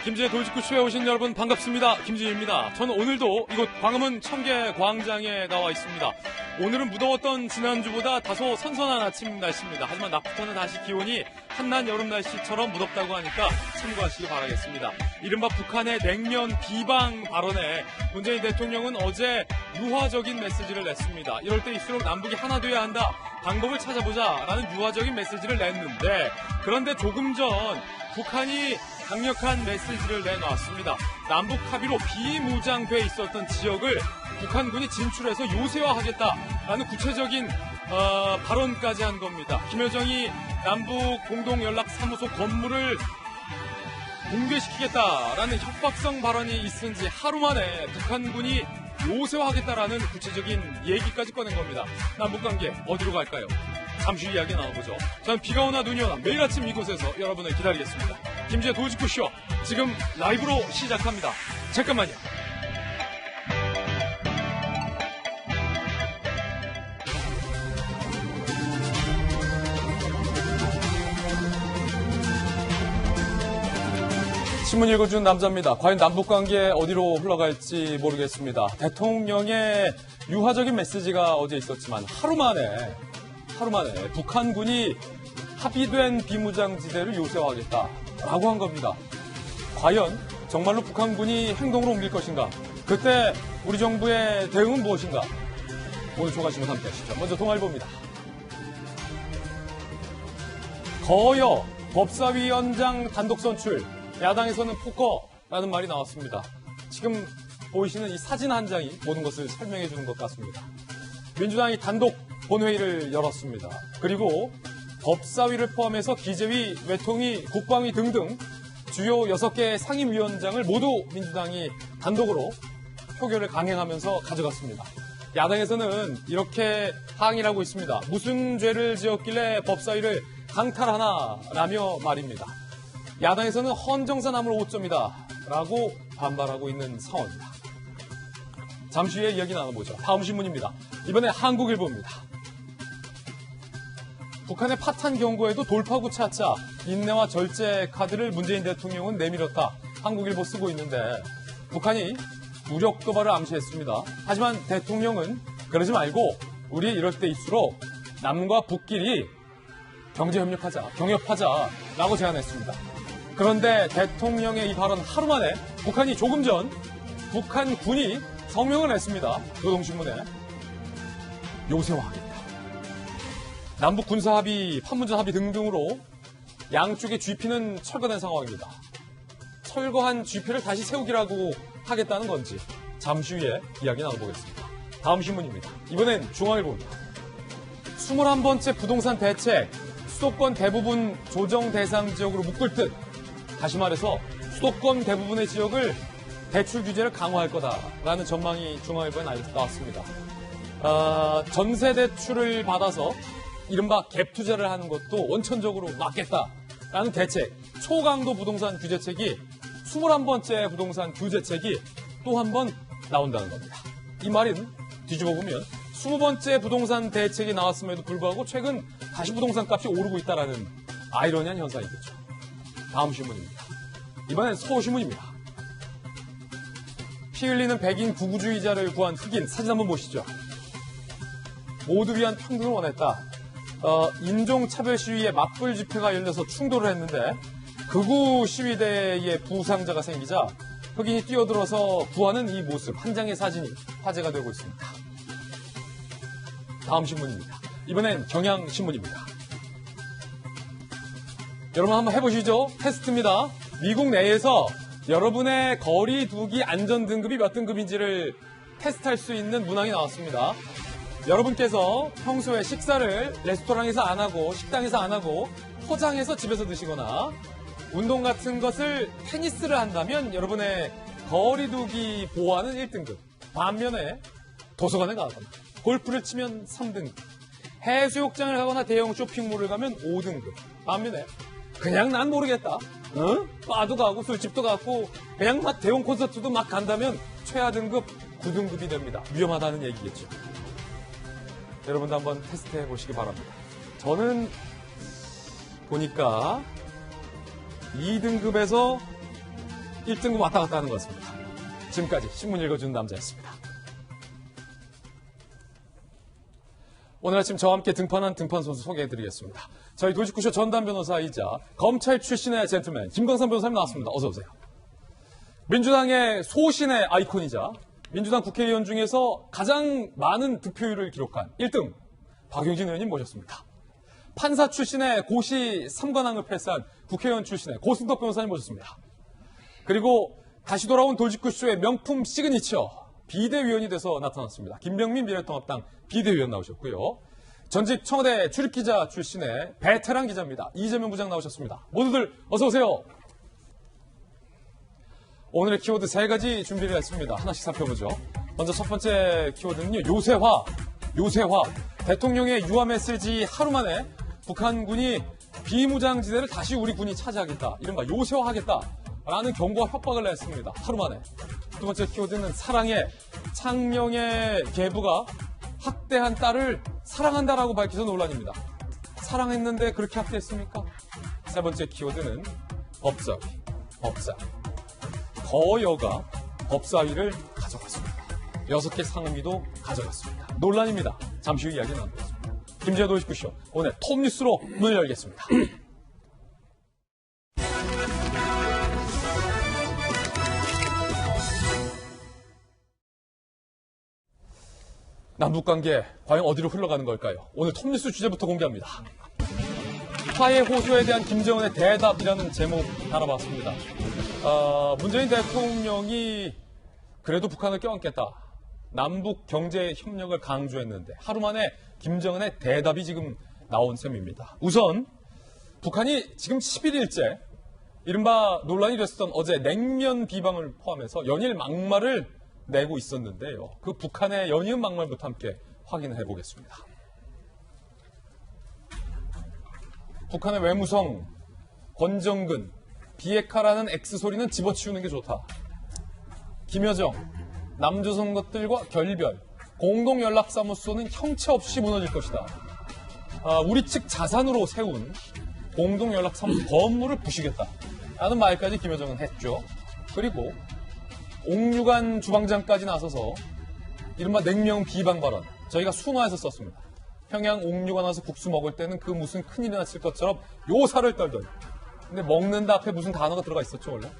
김지의 돌직구쇼에 오신 여러분 반갑습니다. 김지희입니다. 저는 오늘도 이곳 광화문 청계광장에 나와 있습니다. 오늘은 무더웠던 지난주보다 다소 선선한 아침 날씨입니다. 하지만 낮부터는 다시 기온이 한낮 여름 날씨처럼 무덥다고 하니까 참고하시기 바라겠습니다. 이른바 북한의 냉면 비방 발언에 문재인 대통령은 어제 유화적인 메시지를 냈습니다. 이럴 때일수록 남북이 하나 돼야 한다. 방법을 찾아보자라는 유화적인 메시지를 냈는데, 그런데 조금 전 북한이 강력한 메시지를 내놨습니다. 남북 합의로 비무장돼 있었던 지역을 북한군이 진출해서 요새화하겠다라는 구체적인 발언까지 한 겁니다. 김여정이 남북 공동연락사무소 건물을 붕괴시키겠다라는 협박성 발언이 있은 지 하루 만에 북한군이 요새화하겠다라는 구체적인 얘기까지 꺼낸 겁니다. 남북관계 어디로 갈까요? 잠시 후 이야기 나눠보죠. 저는 비가 오나 눈이 오나 매일 아침 이곳에서 여러분을 기다리겠습니다. 김지의 돌직구쇼 지금 라이브로 시작합니다. 잠깐만요. 신문 읽어주는 남자입니다. 과연 남북관계 어디로 흘러갈지 모르겠습니다. 대통령의 유화적인 메시지가 어제 있었지만 하루 만에 북한군이 합의된 비무장지대를 요새화하겠다라고 한 겁니다. 과연 정말로 북한군이 행동으로 옮길 것인가? 그때 우리 정부의 대응은 무엇인가? 오늘 조간신문 함께 하시죠. 먼저 동아일보입니다. 거여 법사위원장 단독 선출, 야당에서는 포커라는 말이 나왔습니다. 지금 보이시는 이 사진 한 장이 모든 것을 설명해 주는 것 같습니다. 민주당이 단독 본회의를 열었습니다. 그리고 법사위를 포함해서 기재위, 외통위, 국방위 등등 주요 6개의 상임위원장을 모두 민주당이 단독으로 표결을 강행하면서 가져갔습니다. 야당에서는 이렇게 항의를 하고 있습니다. 무슨 죄를 지었길래 법사위를 강탈하나라며 말입니다. 야당에서는 헌정사나물 5점이다 라고 반발하고 있는 상황입니다. 잠시 후에 이야기 나눠보죠. 다음 신문입니다. 이번에 한국일보입니다. 북한의 파탄 경고에도 돌파구 찾자, 인내와 절제 카드를 문재인 대통령은 내밀었다. 한국일보 쓰고 있는데, 북한이 무력 도발을 암시했습니다. 하지만 대통령은 그러지 말고 우리 이럴 때일수록 남과 북끼리 경제협력하자, 경협하자라고 제안했습니다. 그런데 대통령의 이 발언 하루 만에 북한이 조금 전 북한군이 성명을 냈습니다. 노동신문에. 요새화하겠다. 남북 군사합의, 판문점 합의 등등으로 양쪽의 GP는 철거된 상황입니다. 철거한 GP를 다시 세우기라고 하겠다는 건지 잠시 후에 이야기 나눠보겠습니다. 다음 신문입니다. 이번엔 중앙일보입니다. 21번째 부동산 대책, 수도권 대부분 조정 대상 지역으로 묶을 듯, 다시 말해서 수도권 대부분의 지역을 대출 규제를 강화할 거다라는 전망이 중앙일보에 나왔습니다. 전세 대출을 받아서 이른바 갭 투자를 하는 것도 원천적으로 막겠다라는 대책, 초강도 부동산 규제책이 21번째 부동산 규제책이 또 한 번 나온다는 겁니다. 이 말은 뒤집어 보면 20번째 부동산 대책이 나왔음에도 불구하고 최근 다시 부동산 값이 오르고 있다라는 아이러니한 현상이겠죠. 다음 신문입니다. 이번엔 서울신문입니다. 피 흘리는 백인 구구주의자를 구한 흑인 사진 한번 보시죠. 모두 위한 평등을 원했다. 인종차별 시위에 맞불 집회가 열려서 충돌을 했는데 극우 시위대의 부상자가 생기자 흑인이 뛰어들어서 구하는 이 모습, 한 장의 사진이 화제가 되고 있습니다. 다음 신문입니다. 이번엔 경향신문입니다. 여러분 한번 해보시죠. 테스트입니다. 미국 내에서 여러분의 거리 두기 안전 등급이 몇 등급인지를 테스트할 수 있는 문항이 나왔습니다. 여러분께서 평소에 식사를 레스토랑에서 안 하고 식당에서 안 하고 포장해서 집에서 드시거나 운동 같은 것을 테니스를 한다면 여러분의 거리 두기 보호하는 1등급. 반면에 도서관에 가거나 골프를 치면 3등급. 해수욕장을 가거나 대형 쇼핑몰을 가면 5등급. 반면에 그냥 난 모르겠다. 바도 가고 술집도 가고 그냥 막 대형 콘서트도 막 간다면 최하 등급 9등급이 됩니다. 위험하다는 얘기겠죠. 여러분도 한번 테스트해 보시기 바랍니다. 저는 보니까 2등급에서 1등급 왔다 갔다 하는 것 같습니다. 지금까지 신문 읽어주는 남자였습니다. 오늘 아침 저와 함께 등판한 등판 선수 소개해드리겠습니다. 저희 도시구쇼 전담 변호사이자 검찰 출신의 젠틀맨 김광삼 변호사님 나왔습니다. 어서 오세요. 민주당의 소신의 아이콘이자 민주당 국회의원 중에서 가장 많은 득표율을 기록한 1등 박용진 의원님 모셨습니다. 판사 출신의 고시 3관왕을 패스한 국회의원 출신의 고승덕 변호사님 모셨습니다. 그리고 다시 돌아온 돌직구쇼의 명품 시그니처 비대위원이 돼서 나타났습니다. 김병민 미래통합당 비대위원 나오셨고요. 전직 청와대 출입기자 출신의 베테랑 기자입니다. 이재명 부장 나오셨습니다. 모두들 어서 오세요. 오늘의 키워드 3가지 준비를 했습니다. 하나씩 살펴보죠. 먼저 첫 번째 키워드는요. 요새화. 대통령의 유화 메시지 하루 만에 북한군이 비무장지대를 다시 우리 군이 차지하겠다. 이른바 요새화하겠다라는 경고와 협박을 냈습니다. 하루 만에. 두 번째 키워드는 사랑해. 창녕의 계부가 학대한 딸을 사랑한다라고 밝혀서 논란입니다. 사랑했는데 그렇게 학대했습니까? 세 번째 키워드는 법사위. 거여가 법사위를 가져갔습니다. 6개 상임위도 가져갔습니다. 논란입니다. 잠시 후 이야기 나누겠습니다. 김재호 도시구쇼 오늘 톱뉴스로 문을 열겠습니다. 남북관계 과연 어디로 흘러가는 걸까요? 오늘 톱뉴스 주제부터 공개합니다. 화해 호소에 대한 김정은의 대답이라는 제목 달아봤습니다. 문재인 대통령이 그래도 북한을 껴안겠다. 남북 경제 협력을 강조했는데 하루 만에 김정은의 대답이 지금 나온 셈입니다. 우선 북한이 지금 11일째 이른바 논란이 됐었던 어제 냉면 비방을 포함해서 연일 막말을 내고 있었는데요. 그 북한의 연이은 막말부터 함께 확인해 보겠습니다. 북한의 외무성 권정근 비핵화라는 X소리는 집어치우는 게 좋다. 김여정 남조선 것들과 결별 공동연락사무소는 형체 없이 무너질 것이다. 우리 측 자산으로 세운 공동연락사무소 건물을 부시겠다. 라는 말까지 김여정은 했죠. 그리고 옥류관 주방장까지 나서서 이른바 냉면 비방 발언 저희가 순화해서 썼습니다. 평양 옥류관 와서 국수 먹을 때는 그 무슨 큰일이 났을 것처럼 요사를 떨더니 근데 먹는다 앞에 무슨 단어가 들어가 있었죠 원래?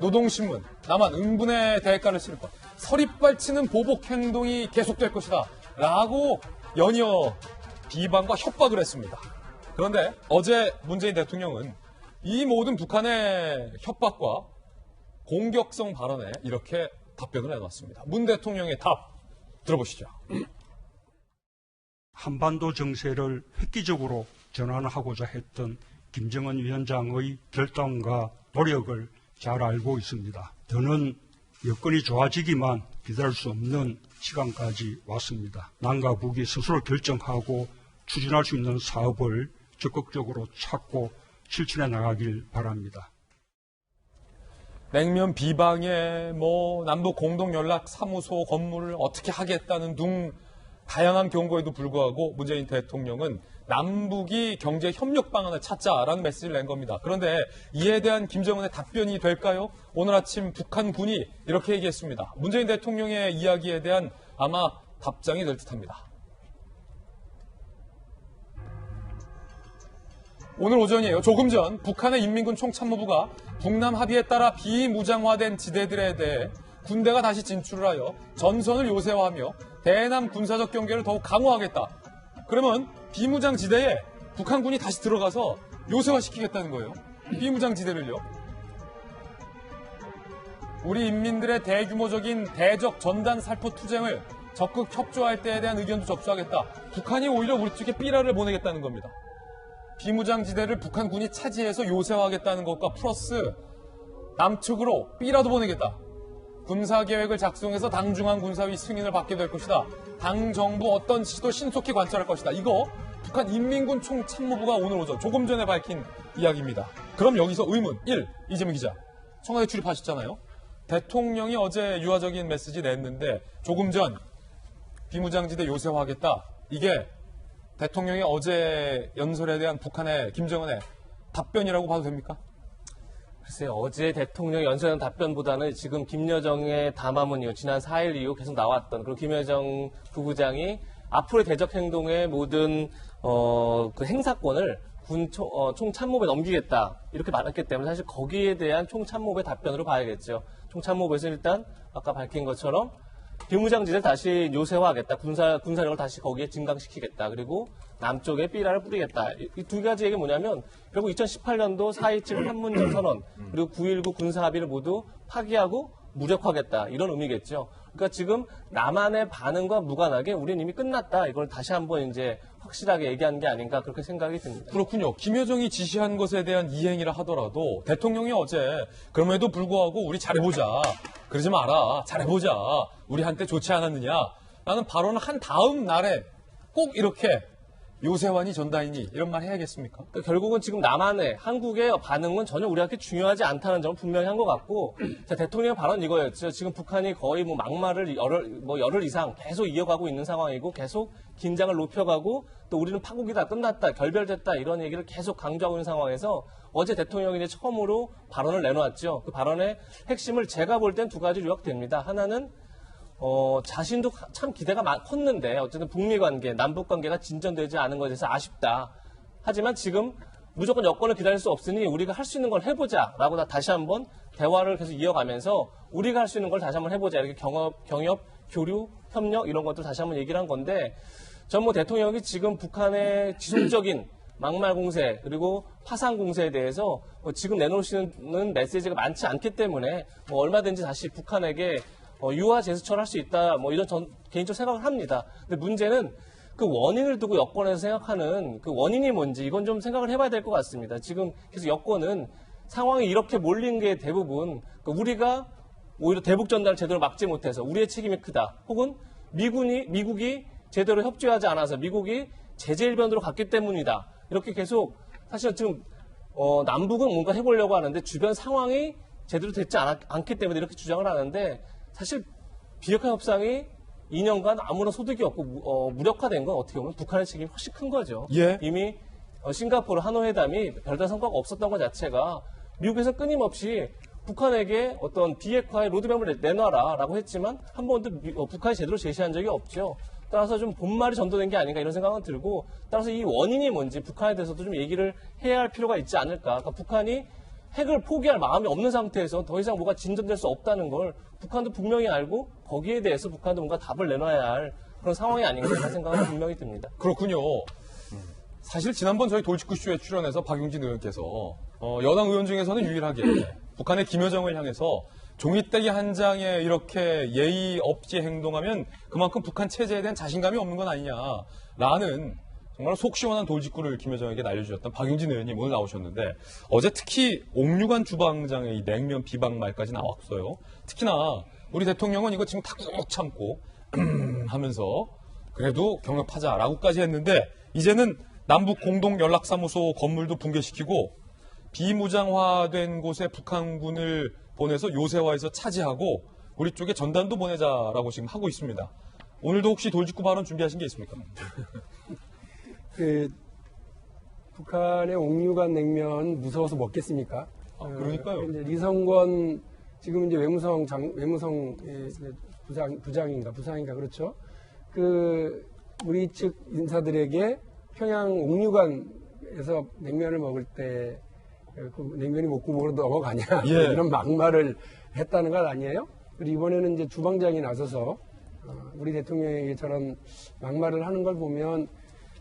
노동신문 남한 응분의 대가를 치를 것 서리빨치는 보복 행동이 계속될 것이다 라고 연이어 비방과 협박을 했습니다. 그런데 어제 문재인 대통령은 이 모든 북한의 협박과 공격성 발언에 이렇게 답변을 해놨습니다. 문 대통령의 답 들어보시죠. 한반도 정세를 획기적으로 전환하고자 했던 김정은 위원장의 결단과 노력을 잘 알고 있습니다. 더는 여건이 좋아지기만 기다릴 수 없는 시간까지 왔습니다. 남과 북이 스스로 결정하고 추진할 수 있는 사업을 적극적으로 찾고 실천해 나가길 바랍니다. 냉면 비방에 남북 공동연락사무소 건물을 어떻게 하겠다는 등 다양한 경고에도 불구하고 문재인 대통령은 남북이 경제 협력 방안을 찾자라는 메시지를 낸 겁니다. 그런데 이에 대한 김정은의 답변이 될까요? 오늘 아침 북한군이 이렇게 얘기했습니다. 문재인 대통령의 이야기에 대한 아마 답장이 될 듯합니다. 오늘 오전이에요. 조금 전 북한의 인민군 총참모부가 북남 합의에 따라 비무장화된 지대들에 대해 군대가 다시 진출을 하여 전선을 요새화하며 대남 군사적 경계를 더욱 강화하겠다. 그러면 비무장 지대에 북한군이 다시 들어가서 요새화시키겠다는 거예요. 비무장 지대를요. 우리 인민들의 대규모적인 대적 전단 살포 투쟁을 적극 협조할 때에 대한 의견도 접수하겠다. 북한이 오히려 우리 쪽에 삐라를 보내겠다는 겁니다. 비무장지대를 북한군이 차지해서 요새화하겠다는 것과 플러스 남측으로 삐라도 보내겠다. 군사계획을 작성해서 당중앙 군사위 승인을 받게 될 것이다. 당 정부 어떤 지시도 신속히 관찰할 것이다. 이거 북한 인민군 총참모부가 오늘 오전 조금 전에 밝힌 이야기입니다. 그럼 여기서 의문 1. 이재명 기자. 청와대 출입하셨잖아요. 대통령이 어제 유화적인 메시지 냈는데 조금 전 비무장지대 요새화하겠다. 이게 대통령의 어제 연설에 대한 북한의 김정은의 답변이라고 봐도 됩니까? 글쎄요, 어제 대통령 연설한 답변보다는 지금 김여정의 담화문 이후 지난 4일 이후 계속 나왔던 그리고 김여정 부부장이 앞으로의 대적 행동의 모든 그 행사권을 총참모부에 넘기겠다 이렇게 말했기 때문에 사실 거기에 대한 총참모부의 답변으로 봐야겠죠. 총참모부에서 일단 아까 밝힌 것처럼 비무장지대를 다시 요새화하겠다. 군사력을 다시 거기에 증강시키겠다. 그리고 남쪽에 삐라를 뿌리겠다. 이 두 가지 얘기 뭐냐면 결국 2018년도 4.27 판문점 선언 그리고 9.19 군사합의를 모두 파기하고 무력화하겠다. 이런 의미겠죠. 그러니까 지금 남한의 반응과 무관하게 우리는 이미 끝났다. 이걸 다시 한번 이제 확실하게 얘기한 게 아닌가 그렇게 생각이 듭니다. 그렇군요. 김여정이 지시한 것에 대한 이행이라 하더라도 대통령이 어제 그럼에도 불구하고 우리 잘해보자. 그러지 마라. 잘해보자. 우리 한때 좋지 않았느냐. 라는 발언을 한 다음 날에 꼭 이렇게 요새환이 전다이니 이런 말 해야겠습니까? 그러니까 결국은 지금 남한의 한국의 반응은 전혀 우리한테 중요하지 않다는 점을 분명히 한 것 같고 자, 대통령의 발언 이거였죠. 지금 북한이 거의 뭐 막말을 열흘 이상 계속 이어가고 있는 상황이고 계속 긴장을 높여가고 또 우리는 파국이다 끝났다 결별됐다 이런 얘기를 계속 강조하고 있는 상황에서 어제 대통령이 이제 처음으로 발언을 내놓았죠. 그 발언의 핵심을 제가 볼 땐 두 가지로 요약됩니다. 하나는 자신도 참 기대가 컸는데 어쨌든 북미 관계, 남북 관계가 진전되지 않은 것에 대해서 아쉽다. 하지만 지금 무조건 여건을 기다릴 수 없으니 우리가 할 수 있는 걸 해보자라고 다시 한번 대화를 계속 이어가면서 우리가 할 수 있는 걸 다시 한번 해보자. 이렇게 경협, 교류, 협력 이런 것들 다시 한번 얘기를 한 건데 전 뭐 대통령이 지금 북한의 지속적인 막말 공세 그리고 파상 공세에 대해서 지금 내놓으시는 메시지가 많지 않기 때문에 얼마든지 다시 북한에게 유화 제스처를 할 수 있다, 이런 개인적으로 생각을 합니다. 근데 문제는 그 원인을 두고 여권에서 생각하는 그 원인이 뭔지 이건 좀 생각을 해봐야 될 것 같습니다. 지금 계속 여권은 상황이 이렇게 몰린 게 대부분 우리가 오히려 대북 전달을 제대로 막지 못해서 우리의 책임이 크다. 혹은 미국이 제대로 협조하지 않아서 미국이 제재 일변으로 갔기 때문이다. 이렇게 계속 사실 지금 남북은 뭔가 해보려고 하는데 주변 상황이 제대로 되지 않기 때문에 이렇게 주장을 하는데 사실 비핵화 협상이 2년간 아무런 소득이 없고 무력화된 건 어떻게 보면 북한의 책임이 훨씬 큰 거죠. 예. 이미 싱가포르 하노이 회담이 별다른 성과가 없었던 것 자체가 미국에서 끊임없이 북한에게 어떤 비핵화의 로드맵을 내놔라라고 했지만 한 번도 북한이 제대로 제시한 적이 없죠. 따라서 좀 본말이 전도된 게 아닌가 이런 생각은 들고 따라서 이 원인이 뭔지 북한에 대해서도 좀 얘기를 해야 할 필요가 있지 않을까. 그러니까 북한이 핵을 포기할 마음이 없는 상태에서 더 이상 뭐가 진전될 수 없다는 걸 북한도 분명히 알고 거기에 대해서 북한도 뭔가 답을 내놔야 할 그런 상황이 아닌가 하는 생각은 분명히 듭니다. 그렇군요. 사실 지난번 저희 돌직구쇼에 출연해서 박용진 의원께서 여당 의원 중에서는 유일하게 북한의 김여정을 향해서 종이떼기 한 장에 이렇게 예의 없이 행동하면 그만큼 북한 체제에 대한 자신감이 없는 건 아니냐라는 정말 속 시원한 돌직구를 김여정에게 날려주셨던 박용진 의원님 오늘 나오셨는데 어제 특히 옥류관 주방장의 이 냉면 비방말까지 나왔어요. 특히나 우리 대통령은 이거 지금 탁 참고 하면서 그래도 경협하자라고까지 했는데 이제는 남북 공동 연락사무소 건물도 붕괴시키고 비무장화된 곳에 북한군을 보내서 요새화해서 차지하고 우리 쪽에 전단도 보내자라고 지금 하고 있습니다. 오늘도 혹시 돌직구 발언 준비하신 게 있습니까? 북한의 옥류관 냉면 무서워서 먹겠습니까? 그러니까요. 이제 리성권 지금 이제 외무성 부상인가 그렇죠? 우리 측 인사들에게 평양 옥류관에서 냉면을 먹을 때 그 냉면이 목구멍으로 넘어가냐 예. 이런 막말을 했다는 것 아니에요? 그리고 이번에는 이제 주방장이 나서서 우리 대통령에게 저런 막말을 하는 걸 보면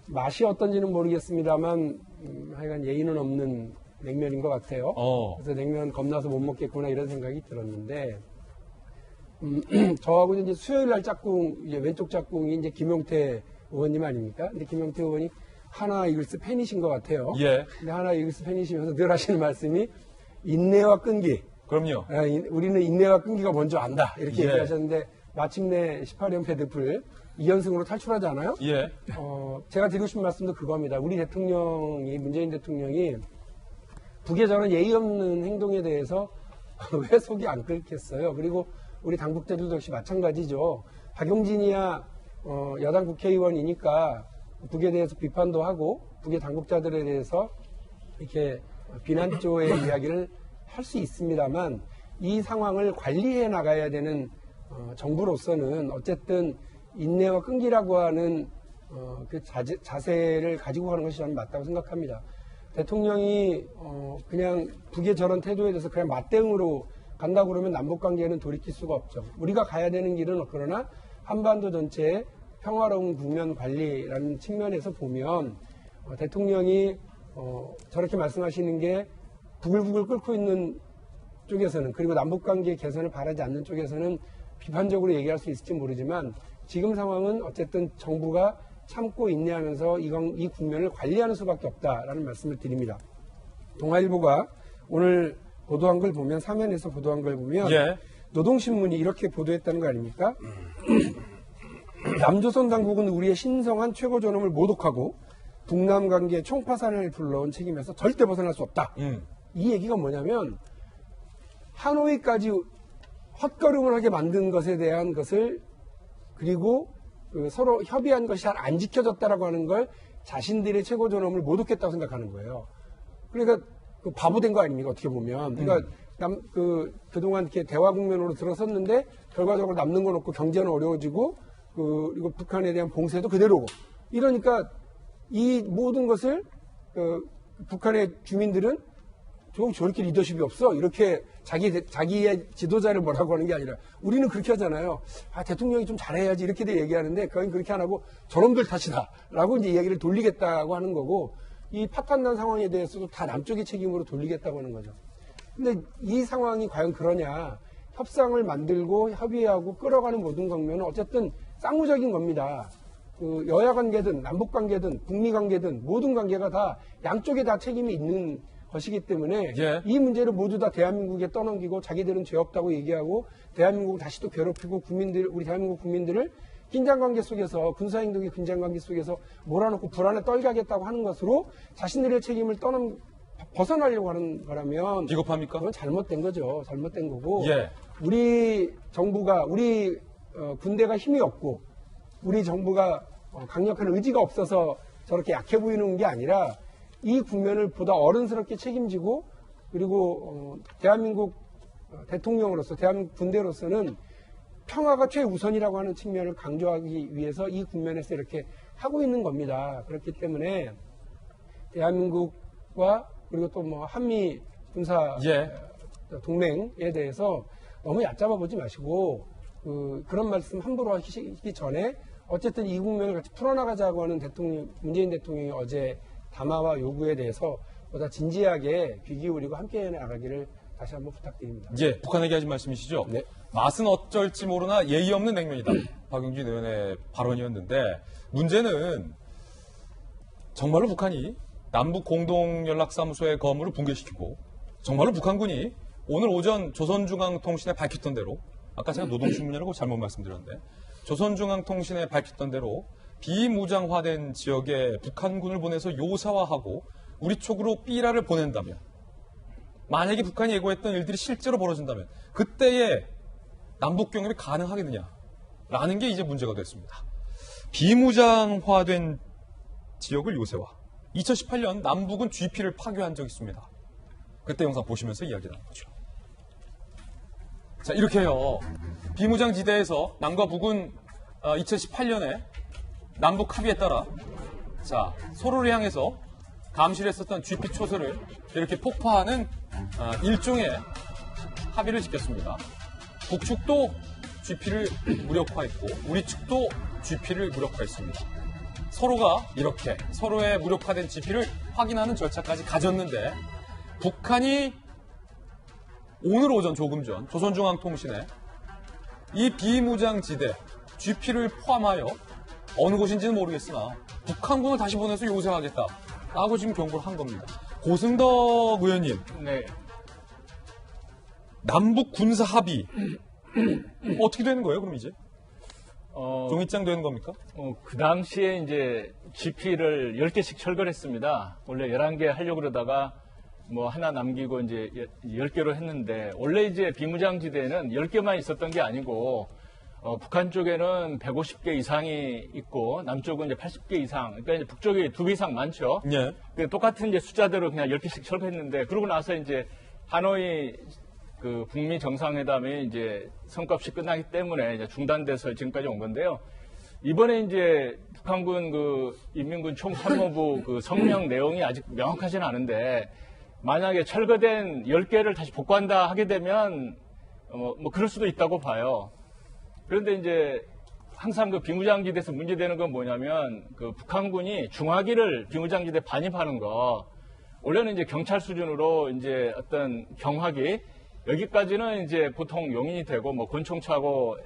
맛이 어떤지는 모르겠습니다만 하여간 예의는 없는 냉면인 것 같아요. 그래서 냉면 겁나서 못 먹겠구나 이런 생각이 들었는데 저하고 이제 수요일 날 짝꿍 이제 왼쪽 짝꿍이 이제 김용태 의원님 아닙니까? 근데 김용태 의원이 하나 이글스 팬이신 것 같아요. 예. 근데 하나 이글스 팬이시면서 늘 하시는 말씀이 인내와 끈기. 그럼요. 우리는 인내와 끈기가 먼저 안다 이렇게 예. 얘기하셨는데 마침내 18연 패드풀 2연승으로 탈출하지 않아요? 예. 제가 드리고 싶은 말씀도 그겁니다. 우리 문재인 대통령이 북의 저런 예의 없는 행동에 대해서 왜 속이 안 끓겠어요? 그리고 우리 당국자들도 역시 마찬가지죠. 박용진이야 여당 국회의원이니까 북에 대해서 비판도 하고 북의 당국자들에 대해서 이렇게 비난조의 이야기를 할 수 있습니다만 이 상황을 관리해 나가야 되는 정부로서는 어쨌든 인내와 끈기라고 하는 그 자세를 가지고 가는 것이 저는 맞다고 생각합니다. 대통령이 그냥 북의 저런 태도에 대해서 그냥 맞대응으로 간다고 그러면 남북관계는 돌이킬 수가 없죠. 우리가 가야 되는 길은 그러나 한반도 전체의 평화로운 국면 관리라는 측면에서 보면 대통령이 저렇게 말씀하시는 게 부글부글 끓고 있는 쪽에서는, 그리고 남북관계 개선을 바라지 않는 쪽에서는 비판적으로 얘기할 수 있을지 모르지만 지금 상황은 어쨌든 정부가 참고 인내하면서 이 국면을 관리하는 수밖에 없다라는 말씀을 드립니다. 동아일보가 오늘 보도한 걸 보면, 사면에서 보도한 걸 보면 예. 노동신문이 이렇게 보도했다는 거 아닙니까? 남조선 당국은 우리의 신성한 최고 존엄을 모독하고 북남 관계 총파산을 불러온 책임에서 절대 벗어날 수 없다. 이 얘기가 뭐냐면 하노이까지 헛걸음을 하게 만든 것에 대한 것을, 그리고 서로 협의한 것이 잘 안 지켜졌다라고 하는 걸 자신들의 최고 존엄을 모독했다고 생각하는 거예요. 그러니까 바보 된 거 아닙니까, 어떻게 보면. 그러니까 그동안 이렇게 대화 국면으로 들어섰는데 결과적으로 남는 건 없고 경제는 어려워지고 그리고 북한에 대한 봉쇄도 그대로고, 이러니까 이 모든 것을 북한의 주민들은 저렇게 리더십이 없어, 이렇게 자기의 지도자를 뭐라고 하는 게 아니라 우리는 그렇게 하잖아요. 대통령이 좀 잘해야지 이렇게 얘기하는데 그건 그렇게 안 하고 저놈들 탓이다라고 이제 이야기를 돌리겠다고 하는 거고, 이 파탄난 상황에 대해서도 다 남쪽의 책임으로 돌리겠다고 하는 거죠. 근데 이 상황이 과연 그러냐? 협상을 만들고 협의하고 끌어가는 모든 국면은 어쨌든 쌍무적인 겁니다. 여야 관계든 남북 관계든 북미 관계든 모든 관계가 다 양쪽에 다 책임이 있는 것이기 때문에 예. 이 문제를 모두 다 대한민국에 떠넘기고 자기들은 죄 없다고 얘기하고 대한민국을 다시 또 괴롭히고 우리 대한민국 국민들을 긴장관계 속에서, 군사행동의 긴장관계 속에서 몰아넣고 불안에 떨게 하겠다고 하는 것으로 자신들의 책임을 벗어나려고 하는 거라면 비겁합니까? 그건 잘못된 거죠. 잘못된 거고, 예. 우리 정부가, 우리 군대가 힘이 없고 우리 정부가 강력한 의지가 없어서 저렇게 약해 보이는 게 아니라 이 국면을 보다 어른스럽게 책임지고, 그리고 대한민국 대통령으로서, 대한민국 군대로서는 평화가 최우선이라고 하는 측면을 강조하기 위해서 이 국면에서 이렇게 하고 있는 겁니다. 그렇기 때문에 대한민국과 그리고 또 한미 군사 예. 동맹에 대해서 너무 얕잡아 보지 마시고 그런 말씀 함부로 하시기 전에 어쨌든 이 국면을 같이 풀어나가자고 하는 문재인 대통령이 어제 담화와 요구에 대해서 보다 진지하게 귀 기울이고 함께 나가기를 다시 한번 부탁드립니다. 예, 북한에게 하신 말씀이시죠? 네. 맛은 어쩔지 모르나 예의 없는 냉면이다. 박용진 의원의 발언이었는데, 문제는 정말로 북한이 남북 공동연락사무소의 건물을 붕괴시키고, 정말로 북한군이 오늘 오전 조선중앙통신에 밝혔던 대로, 아까 제가 노동신문이라고 잘못 말씀드렸는데, 조선중앙통신에 밝혔던 대로 비무장화된 지역에 북한군을 보내서 요사화하고 우리 쪽으로 삐라를 보낸다면, 만약에 북한이 예고했던 일들이 실제로 벌어진다면 그때의 남북 경협이 가능하겠느냐라는 게 이제 문제가 됐습니다. 비무장화된 지역을 요새화. 2018년 남북은 GP를 파괴한 적이 있습니다. 그때 영상 보시면서 이야기 나누죠. 자, 이렇게 해요. 비무장지대에서 남과 북은 2018년에 남북 합의에 따라 서로를 향해서 감시했었던 GP 초소를 이렇게 폭파하는 일종의 합의를 지켰습니다. 북측도 GP를 무력화했고 우리 측도 GP를 무력화했습니다. 서로가 이렇게 서로의 무력화된 GP를 확인하는 절차까지 가졌는데, 북한이 오늘 오전 조금 전 조선중앙통신에 이 비무장지대 GP를 포함하여 어느 곳인지는 모르겠으나 북한군을 다시 보내서 요새하겠다라고 지금 경고를 한 겁니다. 고승덕 의원님, 네. 남북 군사 합의 어떻게 되는 거예요? 그럼 이제 종이장 되는 겁니까? 그 당시에 이제 GP를 10개씩 철거를 했습니다. 원래 11개 하려고 그러다가 하나 남기고 이제 10개로 했는데, 원래 이제 비무장지대는 10개만 있었던 게 아니고 북한 쪽에는 150개 이상이 있고 남쪽은 이제 80개 이상, 그러니까 이제 북쪽이 2배 이상 많죠. 예. 똑같은 이제 숫자대로 그냥 10개씩 철거했는데, 그러고 나서 이제 하노이 그 북미 정상회담이 이제 성과없이 끝나기 때문에 이제 중단돼서 지금까지 온 건데요. 이번에 이제 북한군 그 인민군 총参谋부 그 성명 내용이 아직 명확하지는 않은데 만약에 철거된 10개를 다시 복구한다 하게 되면 뭐 그럴 수도 있다고 봐요. 그런데 이제 항상 그 비무장지대에서 문제되는 건 뭐냐면 그 북한군이 중화기를 비무장지대 반입하는 거 원래는 이제 경찰 수준으로 이제 어떤 경화기 여기까지는 이제 보통 용인이 되고 뭐 권총차고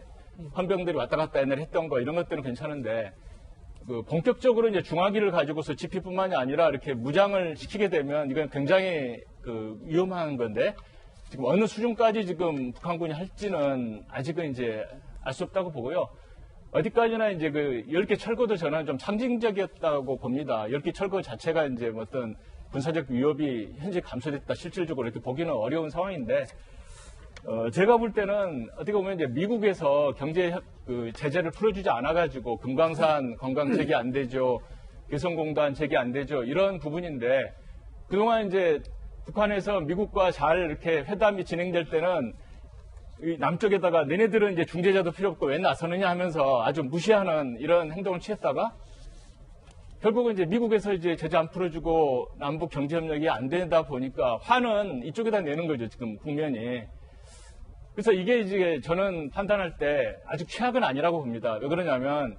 헌병들이 왔다 갔다 옛날에 했던 거 이런 것들은 괜찮은데 그 본격적으로 이제 중화기를 가지고서 지피뿐만이 아니라 이렇게 무장을 시키게 되면 이건 굉장히 그 위험한 건데 지금 어느 수준까지 지금 북한군이 할지는 아직은 이제 알 수 없다고 보고요. 어디까지나 이제 그 10개 철거도 저는 좀 상징적이었다고 봅니다. 10개 철거 자체가 이제 뭐 어떤 군사적 위협이 현재 감소됐다 실질적으로 이렇게 보기는 어려운 상황인데 제가 볼 때는 어떻게 보면 이제 미국에서 경제 그 제재를 풀어주지 않아가지고 금강산 관광 재개 안 되죠, 개성공단 재개 안 되죠 이런 부분인데 그동안 이제 북한에서 미국과 잘 이렇게 회담이 진행될 때는 이 남쪽에다가 너네들은 이제 중재자도 필요 없고 왜 나서느냐 하면서 아주 무시하는 이런 행동을 취했다가 결국은 이제 미국에서 이제 제재 안 풀어주고 남북 경제협력이 안 되다 보니까 화는 이쪽에다 내는 거죠 지금 국면이. 그래서 이게 이제 저는 판단할 때 아직 최악은 아니라고 봅니다. 왜 그러냐면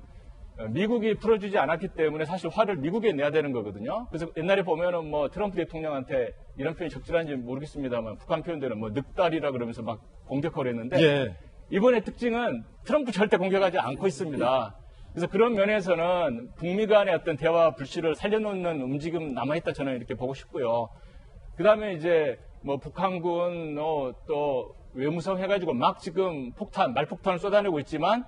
미국이 풀어주지 않았기 때문에 사실 화를 미국에 내야 되는 거거든요. 그래서 옛날에 보면은 뭐 트럼프 대통령한테 이런 표현이 적절한지 모르겠습니다만 북한 표현들은 뭐 늑다리라 그러면서 막 공격하려 했는데 예. 이번의 특징은 트럼프 절대 공격하지 않고 있습니다. 그래서 그런 면에서는 북미 간의 어떤 대화 불씨를 살려놓는 움직임 남아있다 저는 이렇게 보고 싶고요. 그 다음에 이제 뭐 북한군 또 외무성 해가지고 막 지금 말폭탄을 쏟아내고 있지만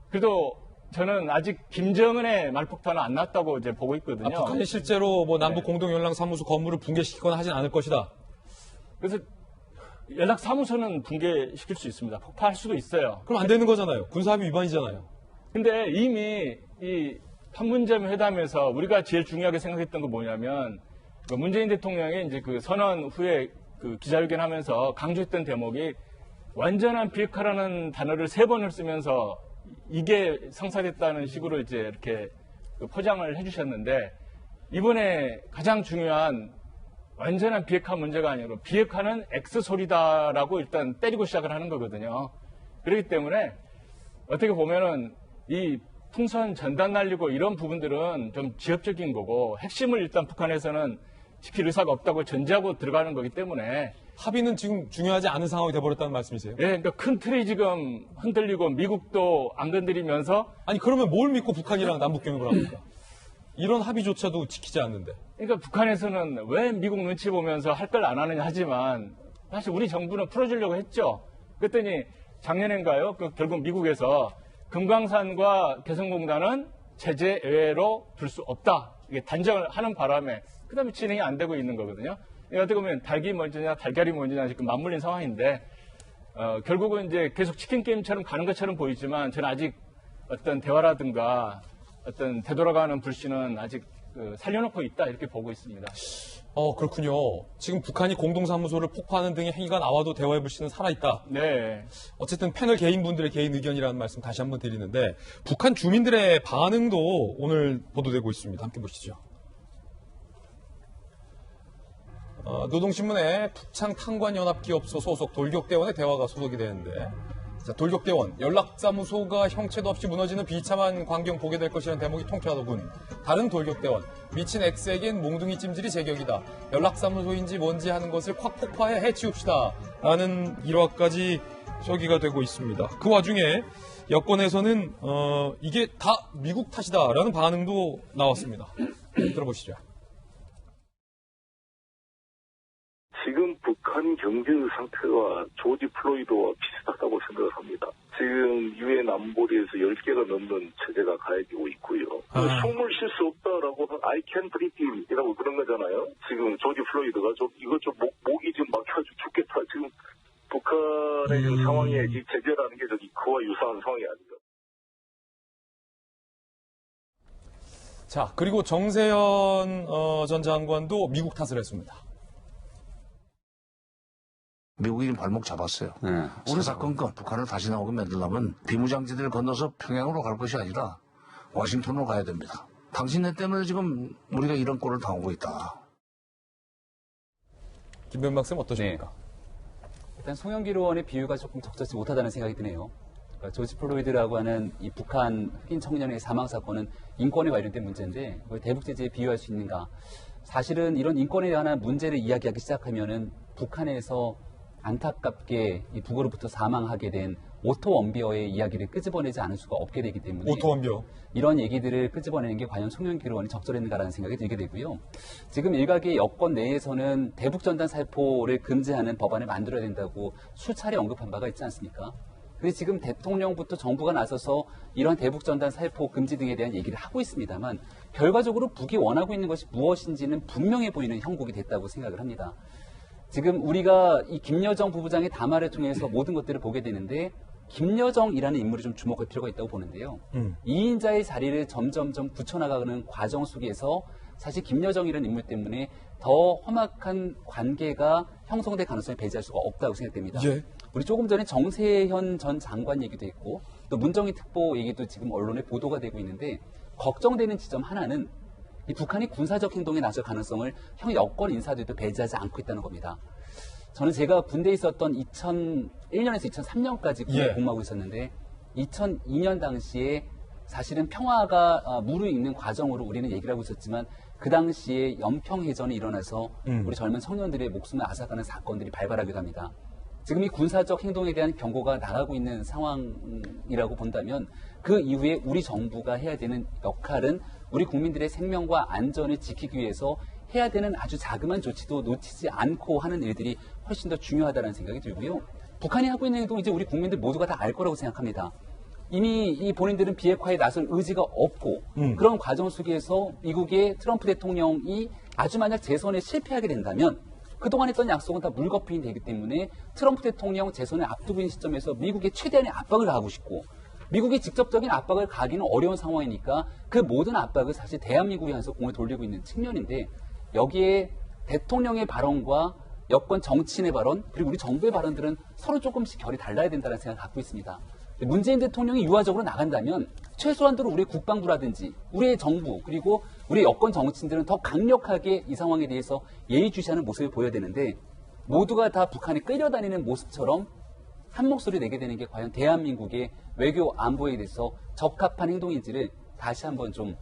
그래도 저는 아직 김정은의 말폭탄은 안 났다고 이제 보고 있거든요. 북한이 실제로 뭐 남북 공동연락사무소 건물을 붕괴시키거나 하진 않을 것이다. 그래서 연락사무소는 붕괴시킬 수 있습니다. 폭파할 수도 있어요. 그럼 안 되는 거잖아요. 군사합의 위반이잖아요. 근데 이미 이 판문점 회담에서 우리가 제일 중요하게 생각했던 건 뭐냐면 문재인 대통령이 이제 그 선언 후에 그 기자회견 하면서 강조했던 대목이 완전한 비핵화라는 단어를 3번을 쓰면서 이게 성사됐다는 식으로 이제 이렇게 그 포장을 해주셨는데 이번에 가장 중요한 완전한 비핵화 문제가 아니고 비핵화는 X소리다라고 일단 때리고 시작을 하는 거거든요. 그렇기 때문에 어떻게 보면은 이 풍선 전단 날리고 이런 부분들은 좀 지엽적인 거고 핵심을 일단 북한에서는 지킬 의사가 없다고 전제하고 들어가는 거기 때문에 합의는 지금 중요하지 않은 상황이 돼버렸다는 말씀이세요? 예, 그러니까 큰 틀이 지금 흔들리고 미국도 안 건드리면서 아니 그러면 뭘 믿고 북한이랑 남북 교역을 합니까? 이런 합의조차도 지키지 않는데. 그러니까 북한에서는 왜 미국 눈치 보면서 할 걸 안 하느냐 하지만 사실 우리 정부는 풀어주려고 했죠. 그랬더니 작년인가요? 결국 미국에서 금강산과 개성공단은 제재 외로 둘 수 없다. 이게 단정을 하는 바람에 그다음에 진행이 안 되고 있는 거거든요. 어떻게 보면 닭이 먼저냐 달걀이 먼저냐 지금 맞물린 상황인데 결국은 이제 계속 치킨 게임처럼 가는 것처럼 보이지만 저는 아직 어떤 대화라든가 어떤 되돌아가는 불씨는 아직 살려놓고 있다 이렇게 보고 있습니다. 그렇군요. 지금 북한이 공동사무소를 폭파하는 등의 행위가 나와도 대화의 불씨는 살아있다. 네. 어쨌든 패널 개인분들의 개인 의견이라는 말씀 다시 한번 드리는데 북한 주민들의 반응도 오늘 보도되고 있습니다. 함께 보시죠. 노동신문에 북창탄관연합기업소 소속 돌격대원의 대화가 소속이 되는데 자, 돌격대원, 연락사무소가 형체도 없이 무너지는 비참한 광경 보게 될 것이라는 대목이 통쾌하더군. 다른 돌격대원, 미친 X에겐 몽둥이 찜질이 제격이다. 연락사무소인지 뭔지 하는 것을 콱 폭파해 해치웁시다. 라는 일화까지 소개가 되고 있습니다. 그 와중에 여권에서는 이게 다 미국 탓이다 라는 반응도 나왔습니다. 들어보시죠. 지금 북한 경제 상태가 조지 플로이드와 비슷하다고 생각합니다. 지금 유엔 안보리에서 10개가 넘는 체제가 가해지고 있고요. 숨을 쉴 수 없다라고 I can't breathe 이라고 그런 거잖아요. 지금 조지 플로이드가 이것 좀 목이 좀 막혀가지고 죽겠다. 지금 북한의 지금 상황에 이 제재라는 게 그와 유사한 상황이 아닌가. 자, 그리고 정세현 전 장관도 미국 탓을 했습니다. 미국이 발목 잡았어요. 네. 사사건건 북한을 다시 나오게 만들려면 비무장지대를 건너서 평양으로 갈 것이 아니라 워싱턴으로 가야 됩니다. 당신네 때문에 지금 우리가 이런 꼴을 당하고 있다. 김병 박사님 어떠십니까? 일단 송영길 의원의 비유가 조금 적절치 못하다는 생각이 드네요. 그러니까 조지 플로이드라고 하는 이 북한 흑인 청년의 사망 사건은 인권에 관련된 문제인데 그걸 대북 제재에 비유할 수 있는가? 사실은 이런 인권에 관한 문제를 이야기하기 시작하면은 북한에서 안타깝게 이 북으로부터 사망하게 된 오토 원비어의 이야기를 끄집어내지 않을 수가 없게 되기 때문에 오토 원비어. 이런 얘기들을 끄집어내는 게 과연 송영길 의원이 적절했는가라는 생각이 들게 되고요. 지금 일각의 여권 내에서는 대북전단 살포를 금지하는 법안을 만들어야 된다고 수차례 언급한 바가 있지 않습니까? 그래서 지금 대통령부터 정부가 나서서 이런 대북전단 살포 금지 등에 대한 얘기를 하고 있습니다만 결과적으로 북이 원하고 있는 것이 무엇인지는 분명해 보이는 형국이 됐다고 생각을 합니다. 지금 우리가 이 김여정 부부장의 담화를 통해서 모든 것들을 보게 되는데 김여정이라는 인물이 좀 주목할 필요가 있다고 보는데요. 2인자의 자리를 점점점 굳혀나가는 과정 속에서 사실 김여정이라는 인물 때문에 더 험악한 관계가 형성될 가능성이 배제할 수가 없다고 생각됩니다. 예. 우리 조금 전에 정세현 전 장관 얘기도 있고 또 문정희 특보 얘기도 지금 언론에 보도가 되고 있는데 걱정되는 지점 하나는 이 북한이 군사적 행동에 나설 가능성을 형 여권 인사들도 배제하지 않고 있다는 겁니다. 저는 제가 군대에 있었던 2001년에서 2003년까지 군에 복무하고 있었는데 2002년 당시에 사실은 평화가 무르익는 과정으로 우리는 얘기를 하고 있었지만 그 당시에 연평해전이 일어나서 우리 젊은 청년들의 목숨을 앗아가는 사건들이 발발하기도 합니다. 지금 이 군사적 행동에 대한 경고가 나가고 있는 상황이라고 본다면 그 이후에 우리 정부가 해야 되는 역할은 우리 국민들의 생명과 안전을 지키기 위해서 해야 되는 아주 자그마한 조치도 놓치지 않고 하는 일들이 훨씬 더 중요하다는 생각이 들고요. 북한이 하고 있는 행동 이제 우리 국민들 모두가 다 알 거라고 생각합니다. 이미 이 본인들은 비핵화에 나설 의지가 없고 그런 과정 속에서 미국의 트럼프 대통령이 아주 만약 재선에 실패하게 된다면 그동안 했던 약속은 다 물거품이 되기 때문에 트럼프 대통령 재선을 앞두고 있는 시점에서 미국에 최대한의 압박을 가하고 싶고 미국이 직접적인 압박을 가기는 어려운 상황이니까 그 모든 압박을 사실 대한민국이 향해서 공을 돌리고 있는 측면인데 여기에 대통령의 발언과 여권 정치인의 발언 그리고 우리 정부의 발언들은 서로 조금씩 결이 달라야 된다는 생각을 갖고 있습니다. 문재인 대통령이 유화적으로 나간다면 최소한도로 우리의 국방부라든지 우리의 정부 그리고 우리의 여권 정치인들은 더 강력하게 이 상황에 대해서 예의주시하는 모습을 보여야 되는데 모두가 다 북한에 끌려다니는 모습처럼 한 목소리 내게 되는 게 과연 대한민국의 외교 안보에 대해서 적합한 행동인지를 다시 한번 좀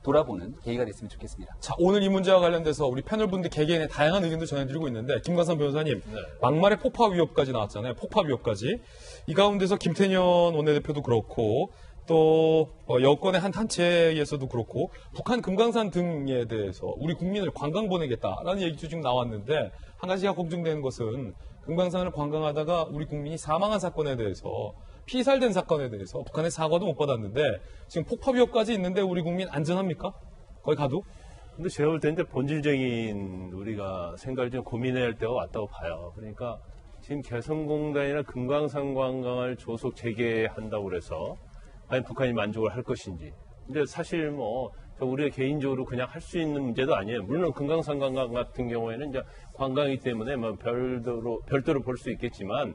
돌아보는 계기가 됐으면 좋겠습니다. 자, 오늘 이 문제와 관련돼서 우리 패널분들 개개인의 다양한 의견도 전해드리고 있는데 김광삼 변호사님, 막말의 폭파 위협까지 나왔잖아요. 폭파 위협까지. 이 가운데서 김태년 원내대표도 그렇고 또 여권의 한 단체에서도 그렇고 북한 금강산 등에 대해서 우리 국민을 관광 보내겠다라는 얘기도 지금 나왔는데 한 가지가 걱정되는 것은 금강산을 관광하다가 우리 국민이 사망한 사건에 대해서 피살된 사건에 대해서 북한의 사과도 못 받았는데 지금 폭파 위협까지 있는데 우리 국민 안전합니까? 거기 가도? 근데 제가 볼 때 이제 본질적인 우리가 생각을 좀 고민해야 할 때가 왔다고 봐요. 그러니까 지금 개성공단이나 금강산 관광을 조속 재개한다고 그래서 과연 북한이 만족을 할 것인지. 근데 사실 뭐 우리가 개인적으로 그냥 할 수 있는 문제도 아니에요. 물론 금강산 관광 같은 경우에는 이제 관광이기 때문에 뭐 별도로 볼 수 있겠지만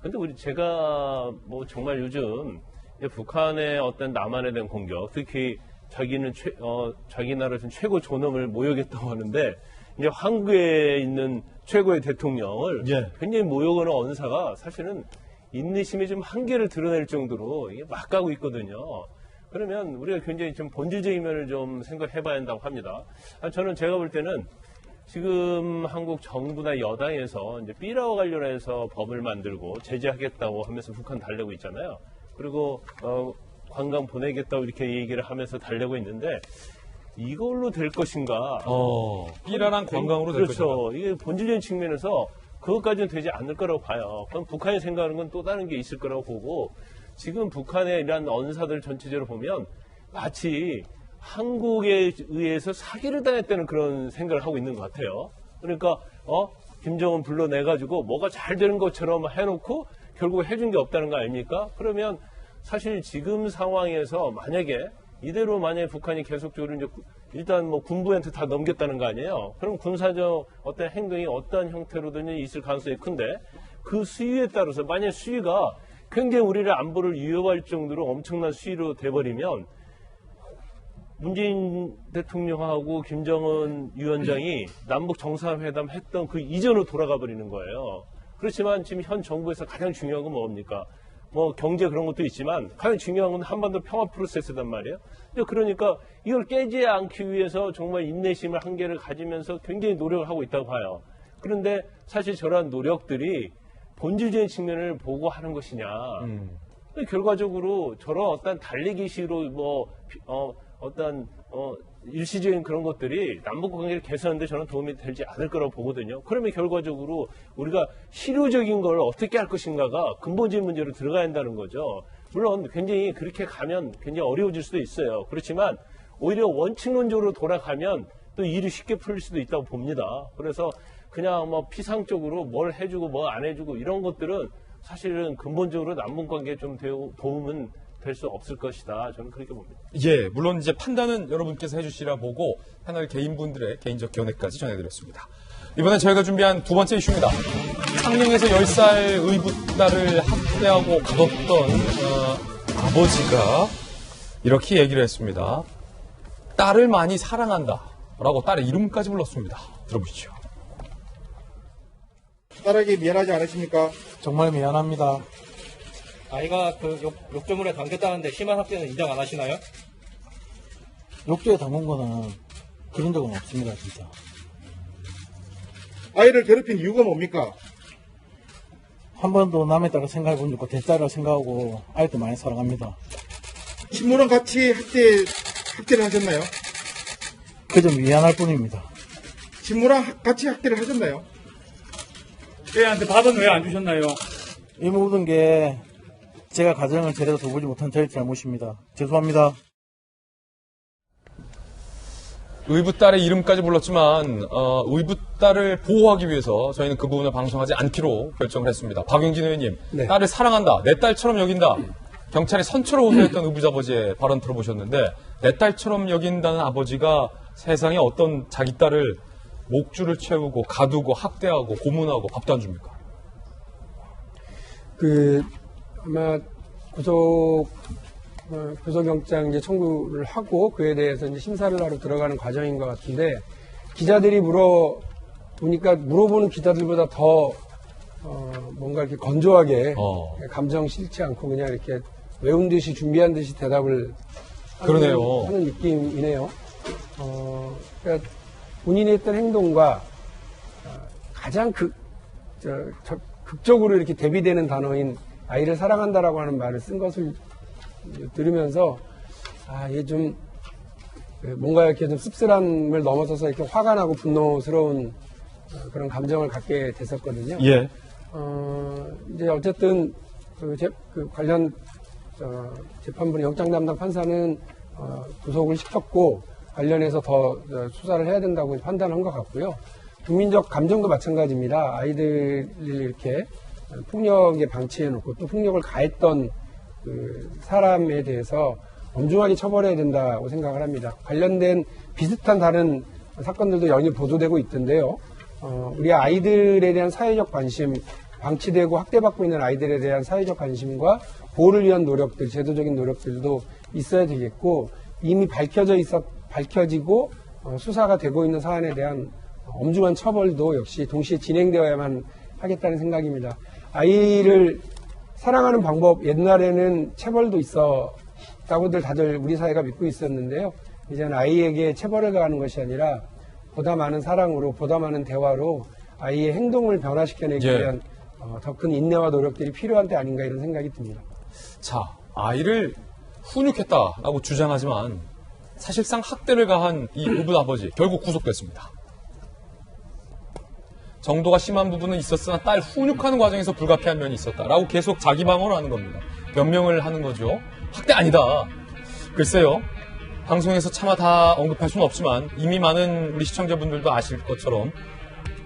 근데 제가 뭐 정말 요즘 북한의 어떤 남한에 대한 공격, 특히 자기는 자기 나라에서 최고 존엄을 모욕했다고 하는데 이제 한국에 있는 최고의 대통령을 굉장히 모욕하는 언사가 사실은 인내심이 좀 한계를 드러낼 정도로 이게 막 가고 있거든요. 그러면 우리가 굉장히 좀 본질적인 면을 좀 생각해봐야 한다고 합니다. 저는 제가 볼 때는 지금 한국 정부나 여당에서 이제 삐라와 관련해서 법을 만들고 제재하겠다고 하면서 북한 달래고 있잖아요. 그리고 관광 보내겠다고 이렇게 얘기를 하면서 달래고 있는데 이걸로 될 것인가? 삐라랑 관광으로 될 것인가? 그렇죠. 이게 본질적인 측면에서 그것까지는 되지 않을 거라고 봐요. 그럼 북한이 생각하는 건 또 다른 게 있을 거라고 보고 지금 북한의 이런 언사들 전체적으로 보면 마치 한국에 의해서 사기를 당했다는 그런 생각을 하고 있는 것 같아요. 그러니까 김정은 불러내가지고 뭐가 잘 되는 것처럼 해놓고 결국 해준 게 없다는 거 아닙니까? 그러면 사실 지금 상황에서 만약에 이대로 만약에 북한이 계속적으로 이제 일단 뭐 군부한테 다 넘겼다는 거 아니에요. 그럼 군사적 어떤 행동이 어떤 형태로든 있을 가능성이 큰데 그 수위에 따라서 만약 수위가 굉장히 우리를 안보를 위협할 정도로 엄청난 수위로 돼버리면 문재인 대통령하고 김정은 위원장이 남북 정상회담 했던 그 이전으로 돌아가 버리는 거예요. 그렇지만 지금 현 정부에서 가장 중요한 건 뭡니까? 뭐 경제 그런 것도 있지만 가장 중요한 건 한반도 평화 프로세스단 말이에요. 그러니까 이걸 깨지 않기 위해서 정말 인내심을 한계를 가지면서 굉장히 노력을 하고 있다고 봐요. 그런데 사실 저러한 노력들이 본질적인 측면을 보고 하는 것이냐. 결과적으로 저런 어떤 달리기식으로 일시적인 그런 것들이 남북 관계를 개선하는데 저는 도움이 되지 않을 거라고 보거든요. 그러면 결과적으로 우리가 실효적인 걸 어떻게 할 것인가가 근본적인 문제로 들어가야 한다는 거죠. 물론 굉장히 그렇게 가면 굉장히 어려워질 수도 있어요. 그렇지만 오히려 원칙론적으로 돌아가면 또 일이 쉽게 풀릴 수도 있다고 봅니다. 그래서 그냥 뭐 피상적으로 뭘 해주고 뭐 안 해주고 이런 것들은 사실은 근본적으로 남북 관계에 좀 도움은 될 수 없을 것이다. 저는 그렇게 봅니다. 예, 물론 이제 판단은 여러분께서 해주시라 보고 패널 개인분들의 개인적 견해까지 전해드렸습니다. 이번엔 저희가 준비한 두 번째 이슈입니다. 창녕에서 10살 의붓딸을 학대하고 가뒀던 아버지가 이렇게 얘기를 했습니다. 딸을 많이 사랑한다 라고 딸의 이름까지 불렀습니다. 들어보시죠. 딸에게 미안하지 않으십니까? 정말 미안합니다. 아이가 그 욕조물에 담겼다는데 심한 학대는 인정 안 하시나요? 욕조에 담근 거는 그런 적은 없습니다, 진짜. 아이를 괴롭힌 이유가 뭡니까? 한 번도 남의 딸을 생각해 본 적 없고 대딸을 생각하고 아이도 많이 사랑합니다. 친모랑 같이 학대를 하셨나요? 그저 미안할 뿐입니다. 친모랑 같이 학대를 하셨나요? 애한테 밥은 왜 안 주셨나요? 이 모든 게 제가 가정을 제대로 돌보지 못한 저의 잘못입니다. 죄송합니다. 의붓딸의 이름까지 불렀지만 의붓딸을 보호하기 위해서 저희는 그 부분을 방송하지 않기로 결정을 했습니다. 박용진 의원님, 네. 딸을 사랑한다, 내 딸처럼 여긴다. 경찰이 선처로 호소했던 의붓아버지의 발언 들어보셨는데 내 딸처럼 여긴다는 아버지가 세상에 어떤 자기 딸을 목줄을 채우고 가두고 학대하고 고문하고 밥도 안 줍니까? 아마 구속영장 이제 청구를 하고 그에 대해서 이제 심사를 하러 들어가는 과정인 것 같은데 기자들이 물어보니까 물어보는 기자들보다 더 뭔가 이렇게 건조하게 감정 싫지 않고 그냥 이렇게 외운 듯이 준비한 듯이 대답을 하는 느낌이네요. 그러니까 본인이 했던 행동과 가장 극적으로 이렇게 대비되는 단어인 아이를 사랑한다라고 하는 말을 쓴 것을 들으면서 얘 좀 뭔가 이렇게 좀 씁쓸함을 넘어서서 이렇게 화가 나고 분노스러운 그런 감정을 갖게 됐었거든요. 예. 이제 어쨌든 관련 재판부의 영장 담당 판사는 구속을 시켰고 관련해서 더 수사를 해야 된다고 판단한 것 같고요. 국민적 감정도 마찬가지입니다. 아이들을 이렇게 폭력에 방치해놓고 또 폭력을 가했던 그 사람에 대해서 엄중하게 처벌해야 된다고 생각을 합니다. 관련된 비슷한 다른 사건들도 연일 보도되고 있던데요. 우리 아이들에 대한 사회적 관심, 방치되고 학대받고 있는 아이들에 대한 사회적 관심과 보호를 위한 노력들, 제도적인 노력들도 있어야 되겠고 이미 밝혀지고 수사가 되고 있는 사안에 대한 엄중한 처벌도 역시 동시에 진행되어야만 하겠다는 생각입니다. 아이를 사랑하는 방법, 옛날에는 체벌도 있었다고들 다들 우리 사회가 믿고 있었는데요. 이제는 아이에게 체벌을 가하는 것이 아니라 보다 많은 사랑으로, 보다 많은 대화로 아이의 행동을 변화시켜내기 위한 더 큰 인내와 노력들이 필요한 때 아닌가 이런 생각이 듭니다. 자, 아이를 훈육했다라고 주장하지만 사실상 학대를 가한 이 의붓아버지 결국 구속됐습니다. 정도가 심한 부분은 있었으나 딸 훈육하는 과정에서 불가피한 면이 있었다라고 계속 자기 방어를 하는 겁니다. 변명을 하는 거죠. 학대 아니다. 글쎄요. 방송에서 차마 다 언급할 수는 없지만 이미 많은 우리 시청자분들도 아실 것처럼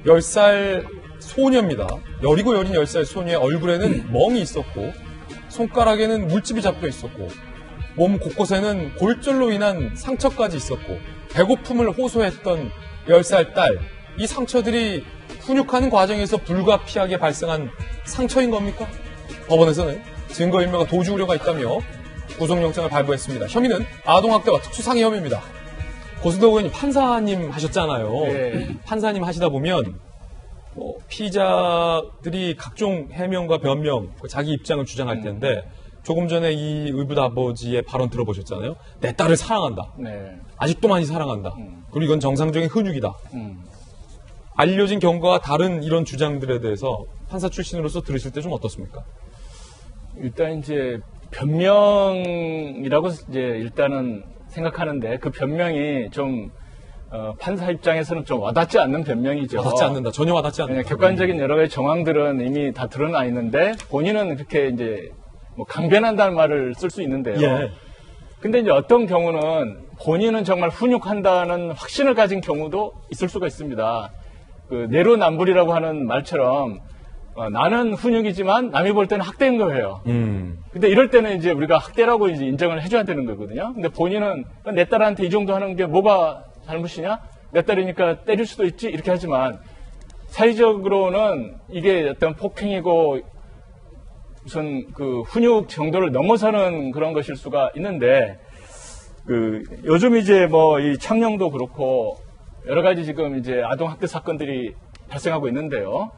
10살 소녀입니다. 여리고 여린 10살 소녀의 얼굴에는 멍이 있었고 손가락에는 물집이 잡혀 있었고 몸 곳곳에는 골절로 인한 상처까지 있었고 배고픔을 호소했던 10살 딸, 이 상처들이 훈육하는 과정에서 불가피하게 발생한 상처인 겁니까? 법원에서는 증거인멸과 도주 우려가 있다며 구속영장을 발부했습니다. 혐의는 아동학대와 특수상해 혐의입니다. 고승덕 의원님 판사님 하셨잖아요. 네. 판사님 하시다 보면 피의자들이 각종 해명과 변명, 자기 입장을 주장할 텐데 조금 전에 이 의붓 아버지의 발언 들어보셨잖아요. 내 딸을 사랑한다. 네. 아직도 많이 사랑한다. 그리고 이건 정상적인 훈육이다. 알려진 경과와 다른 이런 주장들에 대해서 판사 출신으로서 들으실 때 좀 어떻습니까? 일단 이제 변명이라고 이제 일단은 생각하는데 그 변명이 좀 판사 입장에서는 좀 와닿지 않는 변명이죠. 와닿지 않는다. 전혀 와닿지 않는다. 객관적인 여러 가지 정황들은 이미 다 드러나 있는데 본인은 그렇게 이제 뭐 강변한다는 말을 쓸 수 있는데요. 예. 근데 이제 어떤 경우는 본인은 정말 훈육한다는 확신을 가진 경우도 있을 수가 있습니다. 그 내로남불이라고 하는 말처럼 나는 훈육이지만 남이 볼 때는 학대인 거예요. 근데 이럴 때는 이제 우리가 학대라고 이제 인정을 해줘야 되는 거거든요. 근데 본인은 내 딸한테 이 정도 하는 게 뭐가 잘못이냐? 내 딸이니까 때릴 수도 있지? 이렇게 하지만 사회적으로는 이게 어떤 폭행이고 무슨 그 훈육 정도를 넘어서는 그런 것일 수가 있는데 그 요즘 이제 뭐 이 창녕도 그렇고 여러 가지 지금 이제 아동 학대 사건들이 발생하고 있는데요.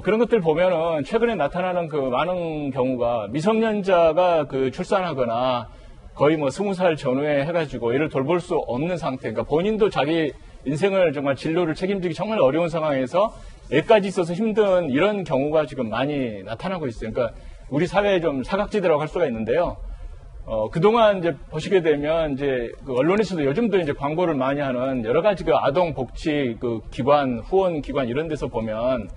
그런 것들 보면은 최근에 나타나는 그 많은 경우가 미성년자가 그 출산하거나 거의 뭐 20살 전후에 해가지고 이를 돌볼 수 없는 상태. 그러니까 본인도 자기 인생을 정말 진로를 책임지기 정말 어려운 상황에서 애까지 있어서 힘든 이런 경우가 지금 많이 나타나고 있어요. 그러니까 우리 사회에 좀 사각지대라고 할 수가 있는데요. 그동안 이제 보시게 되면 이제 그 언론에서도 요즘도 이제 광고를 많이 하는 여러 가지 그 아동 복지 그 기관, 후원 기관 이런 데서 보면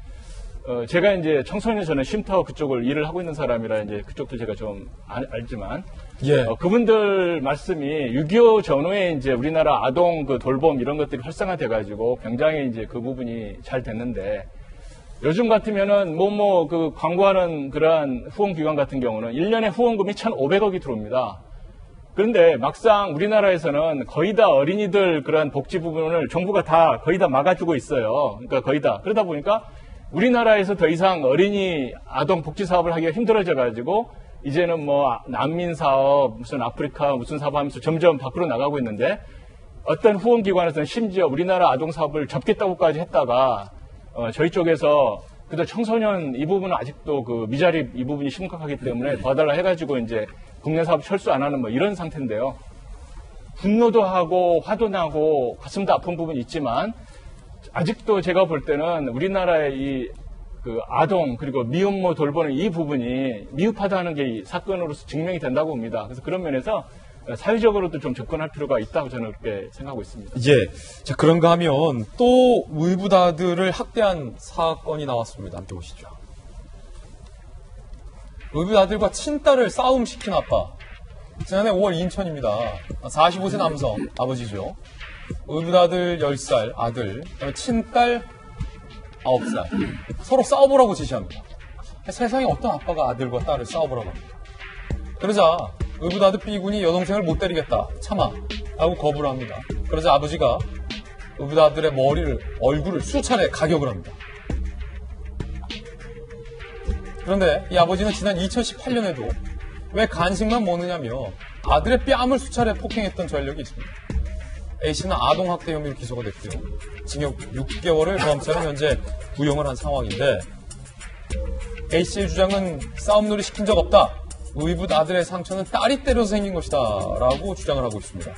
제가 이제 청소년 전에 쉼터 그쪽을 일을 하고 있는 사람이라 이제 그쪽도 제가 좀 알지만 예. 그분들 말씀이 6.25 전후에 이제 우리나라 아동 그 돌봄 이런 것들이 활성화돼 가지고 굉장히 이제 그 부분이 잘 됐는데 요즘 같으면은 그 광고하는 그러한 후원기관 같은 경우는 1년에 후원금이 1,500억이 들어옵니다. 그런데 막상 우리나라에서는 거의 다 어린이들 그런 복지 부분을 정부가 다 거의 다 막아주고 있어요. 그러니까 거의 다. 그러다 보니까 우리나라에서 더 이상 어린이 아동 복지 사업을 하기가 힘들어져 가지고 이제는 뭐 난민 사업, 무슨 아프리카 무슨 사업 하면서 점점 밖으로 나가고 있는데 어떤 후원기관에서는 심지어 우리나라 아동 사업을 접겠다고까지 했다가 저희 쪽에서 그래도 청소년 이 부분은 아직도 그 미자립 이 부분이 심각하기 때문에 도와달라 해가지고 이제 국내 사업 철수 안 하는 뭐 이런 상태인데요. 분노도 하고 화도 나고 가슴도 아픈 부분이 있지만 아직도 제가 볼 때는 우리나라의 이 그 아동 그리고 미혼모 돌보는 이 부분이 미흡하다는 게 이 사건으로서 증명이 된다고 봅니다. 그래서 그런 면에서 사회적으로도 좀 접근할 필요가 있다고 저는 그렇게 생각하고 있습니다. 예. 자, 그런가 하면 또 의붓 아들을 학대한 사건이 나왔습니다. 함께 보시죠. 의붓 아들과 친딸을 싸움시킨 아빠. 지난해 5월 인천입니다. 45세 남성, 아버지죠. 의붓 아들 10살 아들, 그다음에 친딸 9살. 서로 싸워보라고 지시합니다. 세상에 어떤 아빠가 아들과 딸을 싸워보라고 합니다. 그러자 의붓 아들 B군이 여동생을 못 때리겠다. 참아. 라고 거부를 합니다. 그러자 아버지가 의붓 아들의 얼굴을 수차례 가격을 합니다. 그런데 이 아버지는 지난 2018년에도 왜 간식만 먹느냐며 아들의 뺨을 수차례 폭행했던 전력이 있습니다. A씨는 아동학대 혐의로 기소가 됐고요. 징역 6개월을 검찰은 현재 구형을 한 상황인데 A씨의 주장은 싸움놀이 시킨 적 없다. 의붓 아들의 상처는 딸이 때려서 생긴 것이다 라고 주장을 하고 있습니다.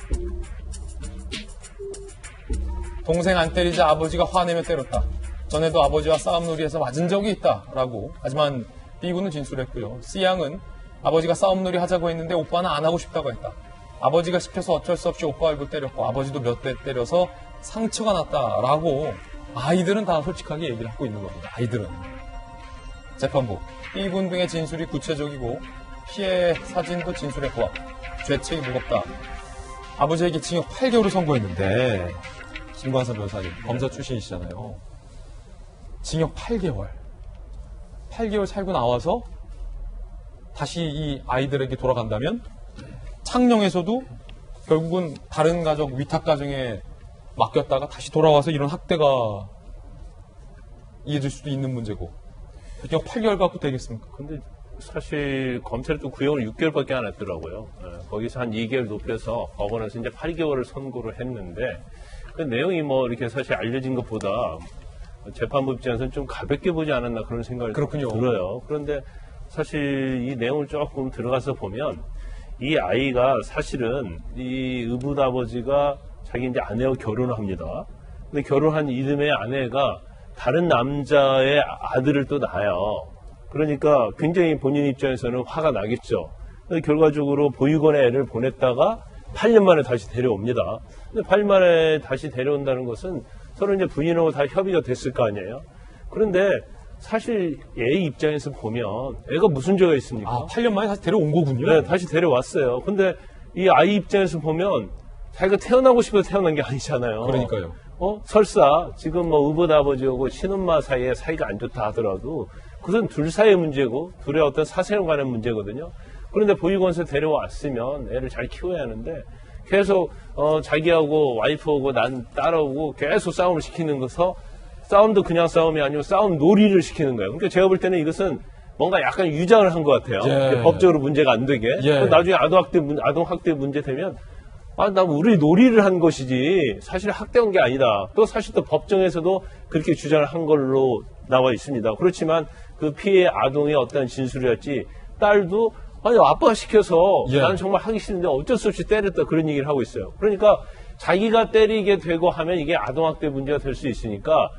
동생 안 때리자 아버지가 화내며 때렸다. 전에도 아버지와 싸움놀이해서 맞은 적이 있다 라고. 하지만 B군은 진술했고요. C양은 아버지가 싸움놀이 하자고 했는데 오빠는 안 하고 싶다고 했다. 아버지가 시켜서 어쩔 수 없이 오빠 얼굴 때렸고 아버지도 몇 대 때려서 상처가 났다라고 아이들은 다 솔직하게 얘기를 하고 있는 겁니다. 아이들은. 재판부. B군 등의 진술이 구체적이고 피해 사진도 진술했고 죄책이 무겁다. 아버지에게 징역 8개월을 선고했는데 김관선 변호사님 검사 출신이시잖아요. 징역 8개월. 8개월 살고 나와서 다시 이 아이들에게 돌아간다면 창녕에서도 결국은 다른 가족, 위탁 가정에 맡겼다가 다시 돌아와서 이런 학대가 이어질 수도 있는 문제고. 그냥 8개월 갖고 되겠습니까? 근데 사실 검찰이 또 구형을 6개월밖에 안 했더라고요. 거기서 한 2개월 높여서 법원에서 이제 8개월을 선고를 했는데 그 내용이 뭐 이렇게 사실 알려진 것보다 재판부 입장에서는 좀 가볍게 보지 않았나 그런 생각이 그렇군요. 들어요. 그런데 사실 이 내용을 조금 들어가서 보면 이 아이가 사실은 이 의붓 아버지가 자기 이제 아내와 결혼을 합니다. 근데 결혼한 이듬해 아내가 다른 남자의 아들을 또 낳아요. 그러니까 굉장히 본인 입장에서는 화가 나겠죠. 근데 결과적으로 보육원에 애를 보냈다가 8년 만에 다시 데려옵니다. 근데 8년 만에 다시 데려온다는 것은 서로 이제 부인하고 다 협의가 됐을 거 아니에요. 그런데 사실 애 입장에서 보면 애가 무슨 죄가 있습니까? 아, 8년 만에 다시 데려온 거군요. 네, 다시 데려왔어요. 근데 이 아이 입장에서 보면 자기가 태어나고 싶어서 태어난 게 아니잖아요. 그러니까요. 설사 지금 뭐 의붓 아버지하고 친엄마 사이에 사이가 안 좋다 하더라도 그것은 둘 사이의 문제고 둘의 어떤 사생활 관한 문제거든요. 그런데 보육원에서 데려왔으면 애를 잘 키워야 하는데 계속 자기하고 와이프하고 난 딸하고 계속 싸움을 시키는 것서 싸움도 그냥 싸움이 아니고 싸움 놀이를 시키는 거예요. 그러니까 제가 볼 때는 이것은 뭔가 약간 유장을 한 것 같아요. 예. 법적으로 문제가 안 되게. 예. 나중에 아동학대 문제 되면 나 우리 놀이를 한 것이지 사실 학대한 게 아니다. 또 사실 또 법정에서도 그렇게 주장을 한 걸로 나와 있습니다. 그렇지만 그 피해 아동의 어떤 진술이었지 딸도 아니 아빠가 시켜서 예. 나는 정말 하기 싫은데 어쩔 수 없이 때렸다 그런 얘기를 하고 있어요. 그러니까 자기가 때리게 되고 하면 이게 아동학대 문제가 될 수 있으니까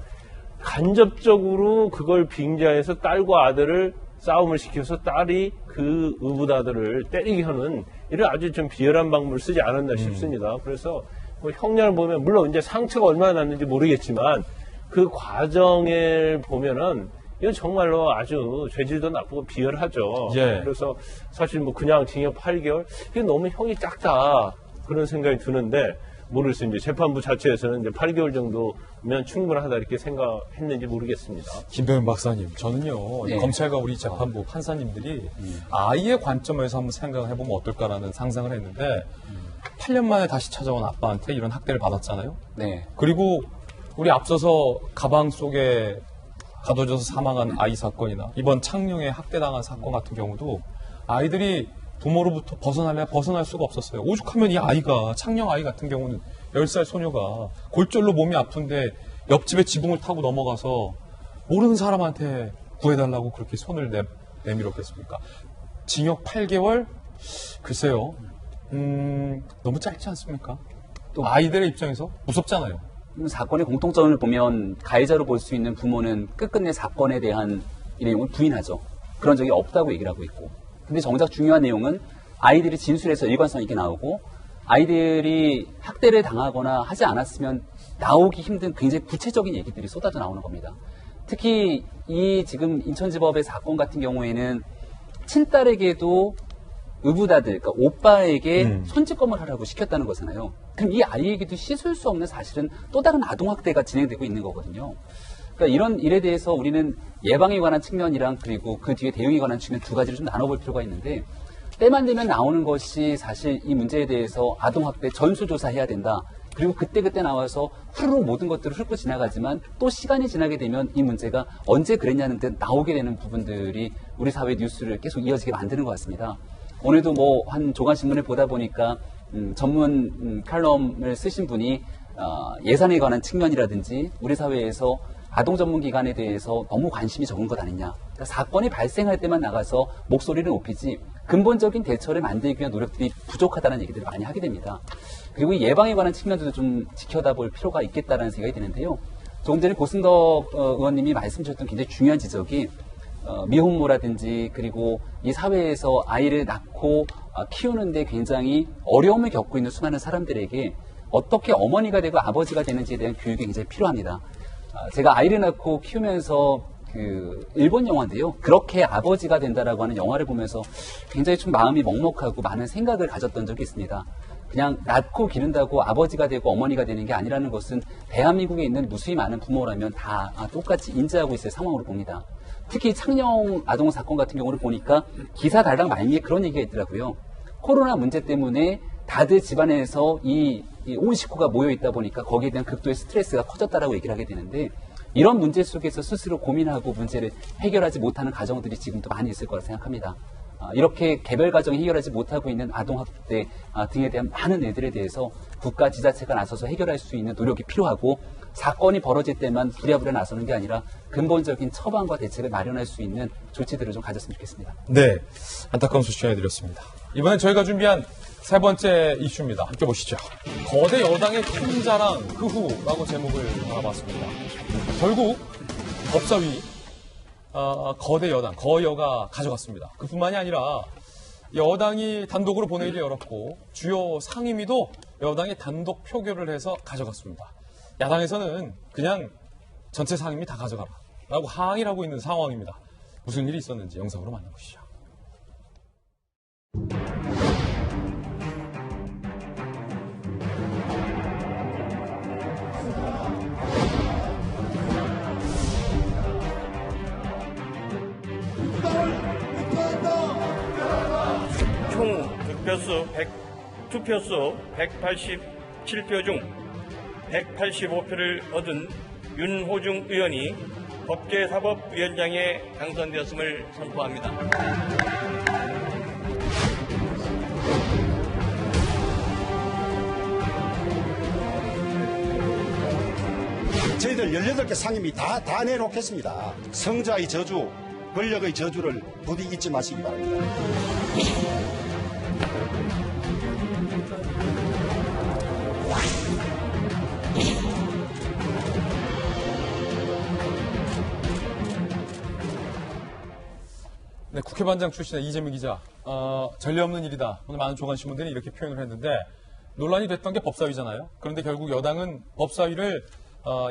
간접적으로 그걸 빙자해서 딸과 아들을 싸움을 시켜서 딸이 그 의붓 아들을 때리게 하는 이런 아주 좀 비열한 방법을 쓰지 않았나 싶습니다. 그래서 뭐 형량을 보면 물론 이제 상처가 얼마나 났는지 모르겠지만 그 과정을 보면은 이건 정말로 아주 죄질도 나쁘고 비열하죠. 예. 그래서 사실 뭐 그냥 징역 8개월 이게 너무 형이 작다 그런 생각이 드는데 모르겠어요. 이제 재판부 자체에서는 이제 8개월 정도면 충분하다 이렇게 생각했는지 모르겠습니다. 김병현 박사님, 저는요, 네. 검찰과 우리 재판부 판사님들이 아이의 관점에서 한번 생각을 해보면 어떨까라는 상상을 했는데, 8년 만에 다시 찾아온 아빠한테 이런 학대를 받았잖아요. 네. 그리고 우리 앞서서 가방 속에 가둬져서 사망한 아이 사건이나 이번 창녕에 학대당한 사건 같은 경우도 아이들이 부모로부터 벗어날 수가 없었어요. 오죽하면 이 아이가, 창녕 아이 같은 경우는 10살 소녀가 골절로 몸이 아픈데 옆집에 지붕을 타고 넘어가서 모르는 사람한테 구해달라고 그렇게 손을 내밀었겠습니까? 징역 8개월? 글쎄요. 너무 짧지 않습니까? 또 아이들의 입장에서 무섭잖아요. 사건의 공통점을 보면 가해자로 볼 수 있는 부모는 끝끝내 사건에 대한 이 내용을 부인하죠. 그런 적이 없다고 얘기를 하고 있고. 근데 정작 중요한 내용은 아이들이 진술에서 일관성 있게 나오고 아이들이 학대를 당하거나 하지 않았으면 나오기 힘든 굉장히 구체적인 얘기들이 쏟아져 나오는 겁니다. 특히 이 지금 인천지법의 사건 같은 경우에는 친딸에게도 의붓아들, 그러니까 오빠에게 손짓검을 하라고 시켰다는 거잖아요. 그럼 이 아이에게도 씻을 수 없는 사실은 또 다른 아동학대가 진행되고 있는 거거든요. 그러니까 이런 일에 대해서 우리는 예방에 관한 측면이랑 그리고 그 뒤에 대응에 관한 측면 두 가지를 좀 나눠볼 필요가 있는데 때만 되면 나오는 것이 사실 이 문제에 대해서 아동학대 전수조사해야 된다. 그리고 그때 나와서 후루룩 모든 것들을 훑고 지나가지만 또 시간이 지나게 되면 이 문제가 언제 그랬냐는 듯 나오게 되는 부분들이 우리 사회 뉴스를 계속 이어지게 만드는 것 같습니다. 오늘도 뭐 한 조간신문을 보다 보니까 전문 칼럼을 쓰신 분이 예산에 관한 측면이라든지 우리 사회에서 아동 전문 기관에 대해서 너무 관심이 적은 것 아니냐. 그러니까 사건이 발생할 때만 나가서 목소리를 높이지 근본적인 대처를 만들기 위한 노력들이 부족하다는 얘기들을 많이 하게 됩니다. 그리고 이 예방에 관한 측면들도 좀 지켜다볼 필요가 있겠다는 생각이 드는데요. 조금 전에 고승덕 의원님이 말씀 주셨던 굉장히 중요한 지적이 미혼모라든지 그리고 이 사회에서 아이를 낳고 키우는데 굉장히 어려움을 겪고 있는 수많은 사람들에게 어떻게 어머니가 되고 아버지가 되는지에 대한 교육이 굉장히 필요합니다. 제가 아이를 낳고 키우면서 그 일본 영화인데요. 그렇게 아버지가 된다라고 하는 영화를 보면서 굉장히 좀 마음이 먹먹하고 많은 생각을 가졌던 적이 있습니다. 그냥 낳고 기른다고 아버지가 되고 어머니가 되는 게 아니라는 것은 대한민국에 있는 무수히 많은 부모라면 다 똑같이 인지하고 있을 상황으로 봅니다. 특히 창녕 아동 사건 같은 경우를 보니까 기사 달랑 말미에 그런 얘기가 있더라고요. 코로나 문제 때문에 다들 집안에서 이 온 식구가 모여 있다 보니까 거기에 대한 극도의 스트레스가 커졌다라고 얘기를 하게 되는데 이런 문제 속에서 스스로 고민하고 문제를 해결하지 못하는 가정들이 지금도 많이 있을 거라 생각합니다. 이렇게 개별 가정이 해결하지 못하고 있는 아동학대 등에 대한 많은 애들에 대해서 국가 지자체가 나서서 해결할 수 있는 노력이 필요하고 사건이 벌어질 때만 부랴부랴 나서는 게 아니라 근본적인 처방과 대책을 마련할 수 있는 조치들을 좀 가졌으면 좋겠습니다. 네, 안타까운 소식 전해드렸습니다. 이번엔 저희가 준비한 세 번째 이슈입니다. 함께 보시죠. 거대 여당의 큰 자랑 그 후라고 제목을 달아봤습니다. 결국 법사위 거대 여당, 거여가 가져갔습니다. 그뿐만이 아니라 여당이 단독으로 본회의를 열었고 주요 상임위도 여당이 단독 표결을 해서 가져갔습니다. 야당에서는 그냥 전체 상임위 다 가져가라 라고 항의를 하고 있는 상황입니다. 무슨 일이 있었는지 영상으로 만나보시죠. 총 투표수 187표 중 185표를 얻은 윤호중 의원이 법제사법위원장에 당선되었음을 선포합니다. 저희들 18개 상임위 다 내놓겠습니다. 성자의 저주, 권력의 저주를 부디 잊지 마시기 바랍니다. 네, 국회반장 출신의 이재명 기자, 전례 없는 일이다. 오늘 많은 조간신문들이 이렇게 표현을 했는데 논란이 됐던 게 법사위잖아요. 그런데 결국 여당은 법사위를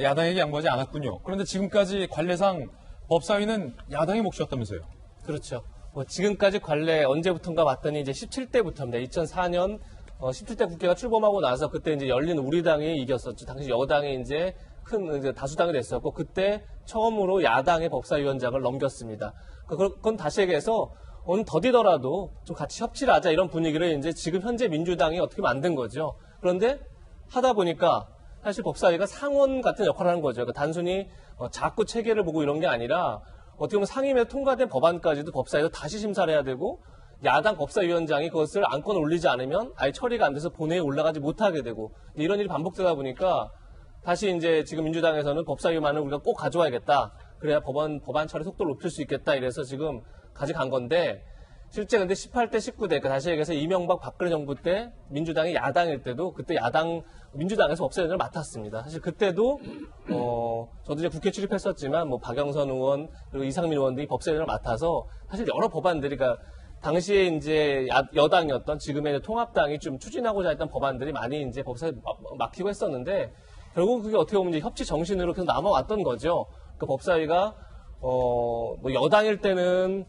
야당에게 양보하지 않았군요. 그런데 지금까지 관례상 법사위는 야당의 몫이었다면서요? 그렇죠. 지금까지 관례 언제부턴가 봤더니 이제 17대부터입니다. 2004년 17대 국회가 출범하고 나서 그때 이제 열린 우리당이 이겼었죠. 당시 여당이 이제 큰 다수당이 됐었고 그때 처음으로 야당의 법사위원장을 넘겼습니다. 그건 다시 얘기해서 오늘 더디더라도 좀 같이 협치를 하자 이런 분위기를 이제 지금 현재 민주당이 어떻게 만든 거죠. 그런데 하다 보니까 사실 법사위가 상원 같은 역할을 하는 거죠. 그러니까 단순히 자꾸 체계를 보고 이런 게 아니라 어떻게 보면 상임위에 통과된 법안까지도 법사위에서 다시 심사를 해야 되고 야당 법사위원장이 그것을 안건 올리지 않으면 아예 처리가 안 돼서 본회의에 올라가지 못하게 되고 이런 일이 반복되다 보니까 다시 이제 지금 민주당에서는 법사위만을 우리가 꼭 가져와야겠다. 그래야 법안 처리 속도를 높일 수 있겠다. 이래서 지금 가져간 건데 실제 근데 18대 19대 그러니까 다시 얘기해서 이명박 박근혜 정부 때 민주당이 야당일 때도 그때 민주당에서 법사위원장을 맡았습니다. 사실 그때도 저도 이제 국회 출입했었지만 뭐 박영선 의원 그리고 이상민 의원들이 법사위원장을 맡아서 사실 여러 법안들이 그러니까 당시에 이제 여당이었던 지금의 통합당이 좀 추진하고자 했던 법안들이 많이 이제 법사위에 막히고 했었는데 결국 그게 어떻게 보면 이제 협치 정신으로 계속 남아왔던 거죠. 그 법사위가 뭐 여당일 때는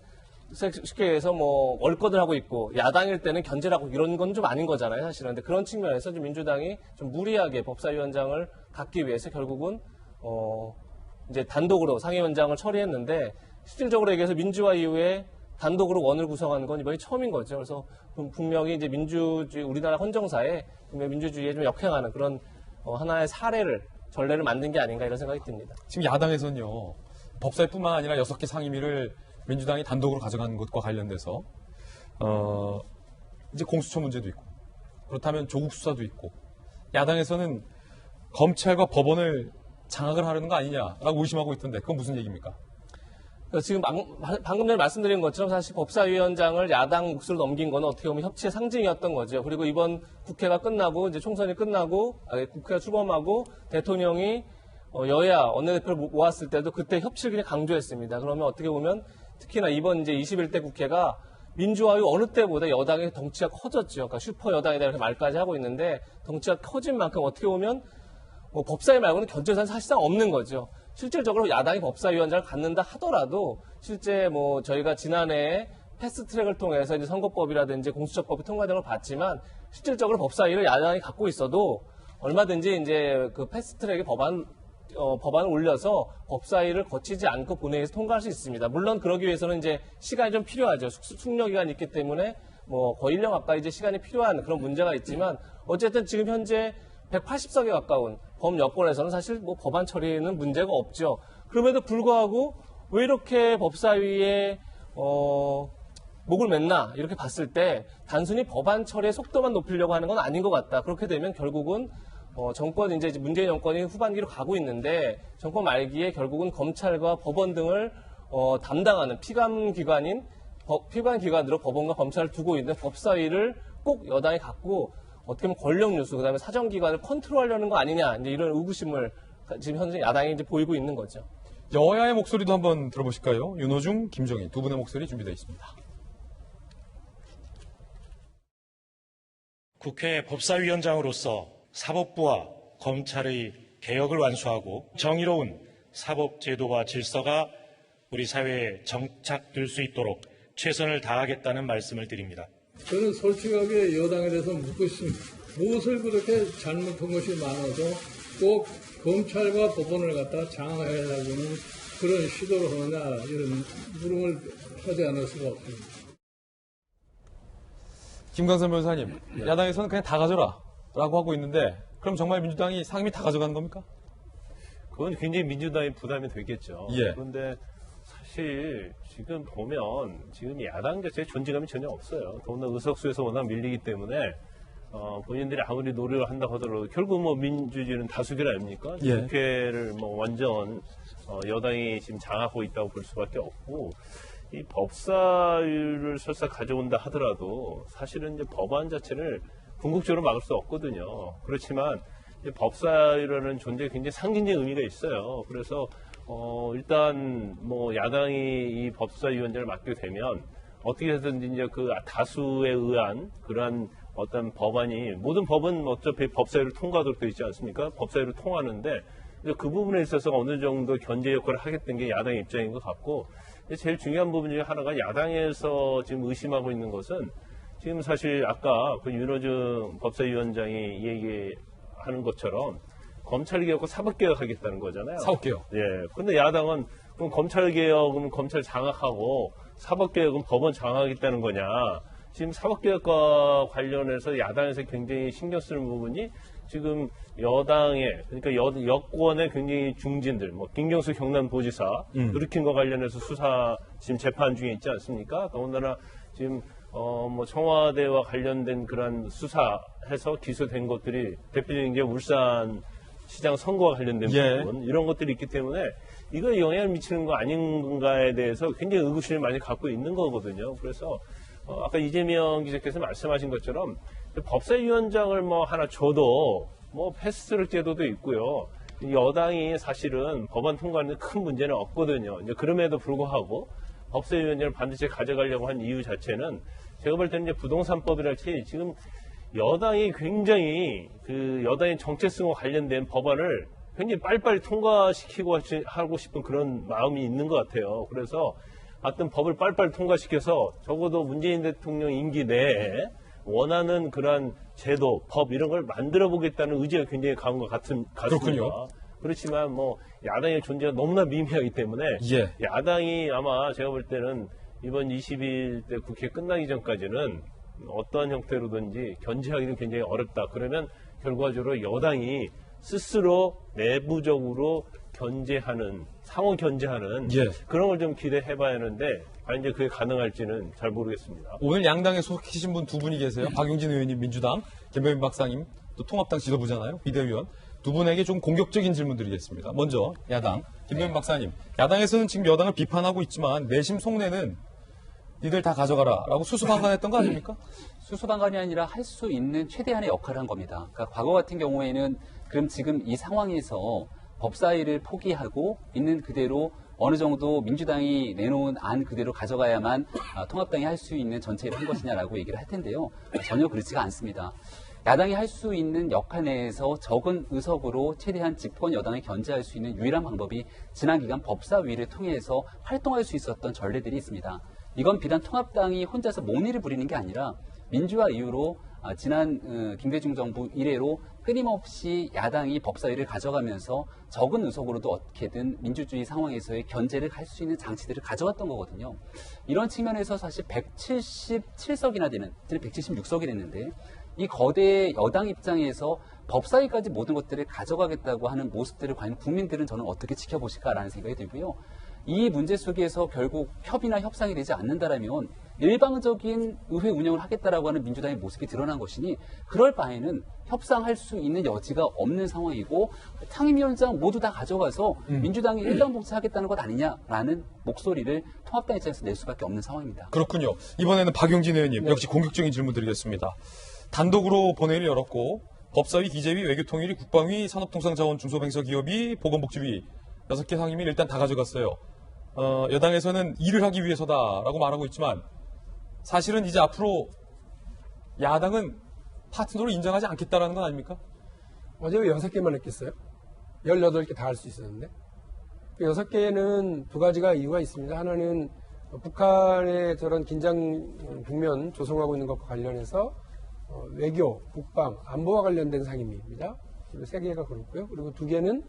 쉽게 해서 뭐 월거들 하고 있고 야당일 때는 견제를 하고 이런 건 좀 아닌 거잖아요, 사실은. 근데 그런 측면에서 좀 민주당이 좀 무리하게 법사위원장을 갖기 위해서 결국은 이제 단독으로 상임위원장을 처리했는데 실질적으로 얘기해서 민주화 이후에 단독으로 원을 구성하는 건 이번이 처음인 거죠. 그래서 분명히 이제 민주주의 우리나라 헌정사에 민주주의에 좀 역행하는 그런 하나의 전례를 만든 게 아닌가 이런 생각이 듭니다. 지금 야당에서는요, 법사위뿐만 아니라 6개 상임위를 민주당이 단독으로 가져간 것과 관련돼서 이제 공수처 문제도 있고 그렇다면 조국 수사도 있고 야당에서는 검찰과 법원을 장악을 하려는 거 아니냐라고 의심하고 있던데 그건 무슨 얘기입니까? 지금 방금 전에 말씀드린 것처럼 사실 법사위원장을 야당 몫으로 넘긴 건 어떻게 보면 협치의 상징이었던 거죠. 그리고 이번 국회가 끝나고 이제 총선이 끝나고 국회가 출범하고 대통령이 여야 원내대표를 모았을 때도 그때 협치를 그냥 강조했습니다. 그러면 어떻게 보면 특히나 이번 이제 21대 국회가 민주화 이후 어느 때보다 여당의 덩치가 커졌죠. 그러니까 슈퍼 여당이다 이렇게 말까지 하고 있는데 덩치가 커진 만큼 어떻게 보면 법사위 말고는 견제사는 사실상 없는 거죠. 실질적으로 야당이 법사위원장을 갖는다 하더라도 실제 뭐 저희가 지난해 패스트트랙을 통해서 이제 선거법이라든지 공수처법이 통과된 걸 봤지만 실질적으로 법사위를 야당이 갖고 있어도 얼마든지 이제 그 패스트트랙의 법안을 올려서 법사위를 거치지 않고 본회의에서 통과할 수 있습니다. 물론 그러기 위해서는 이제 시간이 좀 필요하죠. 숙려 기간이 있기 때문에 뭐 거의 1년 가까이 이제 시간이 필요한 그런 문제가 있지만 어쨌든 지금 현재 180석에 가까운 범여권에서는 사실 뭐 법안 처리는 문제가 없죠. 그럼에도 불구하고 왜 이렇게 법사위에 목을 맸나 이렇게 봤을 때 단순히 법안 처리의 속도만 높이려고 하는 건 아닌 것 같다. 그렇게 되면 결국은 정권 이제 문재인 정권이 후반기로 가고 있는데 정권 말기에 결국은 검찰과 법원 등을 담당하는 피감 기관으로 법원과 검찰을 두고 있는 법사위를 꼭 여당이 갖고 어떻게 보면 권력 누수 그다음에 사정기관을 컨트롤하려는 거 아니냐 이제 이런 의구심을 지금 현재 야당이 이제 보이고 있는 거죠. 여야의 목소리도 한번 들어보실까요? 윤호중, 김종인 두 분의 목소리 준비되어 있습니다. 국회 법사위원장으로서 사법부와 검찰의 개혁을 완수하고 정의로운 사법제도와 질서가 우리 사회에 정착될 수 있도록 최선을 다하겠다는 말씀을 드립니다. 저는 솔직하게 여당에 대해서 묻고 싶습니다. 무엇을 그렇게 잘못한 것이 많아서 꼭 검찰과 법원을 갖다 장악하려고는 그런 시도를 하느냐 이런 물음을 하지 않을 수가 없습니다. 김광선 변호사님, 야당에서는 그냥 다 가져라 라고 하고 있는데 그럼 정말 민주당이 상임위 다 가져가는 겁니까? 그건 굉장히 민주당이 부담이 되겠죠. 예. 그런데 사실 지금 보면 지금 야당 자체의 존재감이 전혀 없어요. 더군다나 의석수에서 워낙 밀리기 때문에 본인들이 아무리 노력을 한다고 하더라도 결국 뭐 민주주의는 다수결 아닙니까? 예. 국회를 뭐 완전 여당이 지금 장악하고 있다고 볼 수밖에 없고 이 법사위를 설사 가져온다 하더라도 사실은 이제 법안 자체를 궁극적으로 막을 수 없거든요. 그렇지만 이제 법사위라는 존재에 굉장히 상징적 의미가 있어요. 그래서 일단 뭐 야당이 이 법사위원장을 맡게 되면 어떻게 해서든지 이제 그 다수에 의한 그러한 어떤 법안이 모든 법은 어차피 법사위를 통과하도록 되어 있지 않습니까? 법사위를 통하는데 그 부분에 있어서 어느 정도 견제 역할을 하겠다는 게 야당의 입장인 것 같고 제일 중요한 부분 중에 하나가 야당에서 지금 의심하고 있는 것은 지금 사실 아까 그 윤호중 법사위원장이 얘기하는 것처럼 검찰개혁과 사법개혁 하겠다는 거잖아요. 사법개혁. 예. 근데 야당은 그럼 검찰개혁은 검찰 장악하고 사법개혁은 법원 장악하겠다는 거냐. 지금 사법개혁과 관련해서 야당에서 굉장히 신경 쓰는 부분이 지금 여당의, 그러니까 여권의 굉장히 중진들, 뭐, 김경수 경남도지사, 들킨 거 관련해서 수사, 지금 재판 중에 있지 않습니까? 더군다나 지금, 뭐, 청와대와 관련된 그런 수사해서 기소된 것들이 대표적인 게 울산 시장 선거와 관련된 부분, 이런 것들이 있기 때문에 이거에 영향을 미치는 거 아닌가에 대해서 굉장히 의구심을 많이 갖고 있는 거거든요. 그래서, 아까 이재명 기자께서 말씀하신 것처럼 법사위원장을 뭐 하나 줘도 뭐 패스트트랙 제도도 있고요. 여당이 사실은 법안 통과하는 큰 문제는 없거든요. 이제 그럼에도 불구하고 법사위원장을 반드시 가져가려고 한 이유 자체는 제가 볼 때는 이제 부동산법이랄지 지금 여당이 굉장히 그 여당의 정체성과 관련된 법안을 굉장히 빨리빨리 통과시키고 하고 싶은 그런 마음이 있는 것 같아요. 그래서 어떤 법을 빨리빨리 통과시켜서 적어도 문재인 대통령 임기 내에 원하는 그러한 제도, 법 이런 걸 만들어 보겠다는 의지가 굉장히 강한 것 같습니다. 그렇군요. 그렇지만 뭐 야당의 존재가 너무나 미미하기 때문에 야당이 아마 제가 볼 때는 이번 20일 때 국회 끝나기 전까지는 어떠한 형태로든지 견제하기는 굉장히 어렵다. 그러면 결과적으로 여당이 스스로 내부적으로 견제하는, 상호 견제하는 그런 걸 좀 기대해 봐야 하는데 과연 이제 그게 가능할지는 잘 모르겠습니다. 오늘 양당에 소속해주신 분 두 분이 계세요. 박용진 의원님 민주당, 김병민 박사님 또 통합당 지도부잖아요. 비대위원. 두 분에게 좀 공격적인 질문 드리겠습니다. 먼저 야당, 김병민 박사님. 야당에서는 지금 여당을 비판하고 있지만 내심 속내는 니들 다 가져가라 라고 수수방관했던 거 아닙니까? 수수방관이 아니라 할 수 있는 최대한의 역할을 한 겁니다. 그러니까 과거 같은 경우에는 그럼 지금 이 상황에서 법사위를 포기하고 있는 그대로 어느 정도 민주당이 내놓은 안 그대로 가져가야만 통합당이 할 수 있는 전체를 한 것이냐라고 얘기를 할 텐데요. 전혀 그렇지가 않습니다. 야당이 할 수 있는 역할 내에서 적은 의석으로 최대한 집권 여당을 견제할 수 있는 유일한 방법이 지난 기간 법사위를 통해서 활동할 수 있었던 전례들이 있습니다. 이건 비단 통합당이 혼자서 몽리를 부리는 게 아니라 민주화 이후로 지난 김대중 정부 이래로 끊임없이 야당이 법사위를 가져가면서 적은 의석으로도 어떻게든 민주주의 상황에서의 견제를 할 수 있는 장치들을 가져왔던 거거든요. 이런 측면에서 사실 177석이나 되는, 176석이 됐는데 이 거대 여당 입장에서 법사위까지 모든 것들을 가져가겠다고 하는 모습들을 과연 국민들은 저는 어떻게 지켜보실까라는 생각이 들고요. 이 문제 속에서 결국 협의나 협상이 되지 않는다라면 일방적인 의회 운영을 하겠다라고 하는 민주당의 모습이 드러난 것이니 그럴 바에는 협상할 수 있는 여지가 없는 상황이고 상임위원장 모두 다 가져가서 민주당이 일방복지하겠다는 것 아니냐라는 목소리를 통합당 입장에서 낼 수밖에 없는 상황입니다. 그렇군요. 이번에는 박용진 의원님 역시 공격적인 질문 드리겠습니다. 단독으로 본회의를 열었고 법사위, 기재위, 외교통일위, 국방위, 산업통상자원, 중소벤처기업위, 보건복지위 6개 상임위를 일단 다 가져갔어요. 여당에서는 일을 하기 위해서다라고 말하고 있지만 사실은 이제 앞으로 야당은 파트너를 인정하지 않겠다라는 건 아닙니까? 어제 왜 6개만 했겠어요? 18개 다 할 수 있었는데. 그 6개는 두 가지가 이유가 있습니다. 하나는 북한의 저런 긴장 국면 조성하고 있는 것과 관련해서 외교, 국방, 안보와 관련된 상임위입니다. 그리고 3개가 그렇고요. 그리고 2개는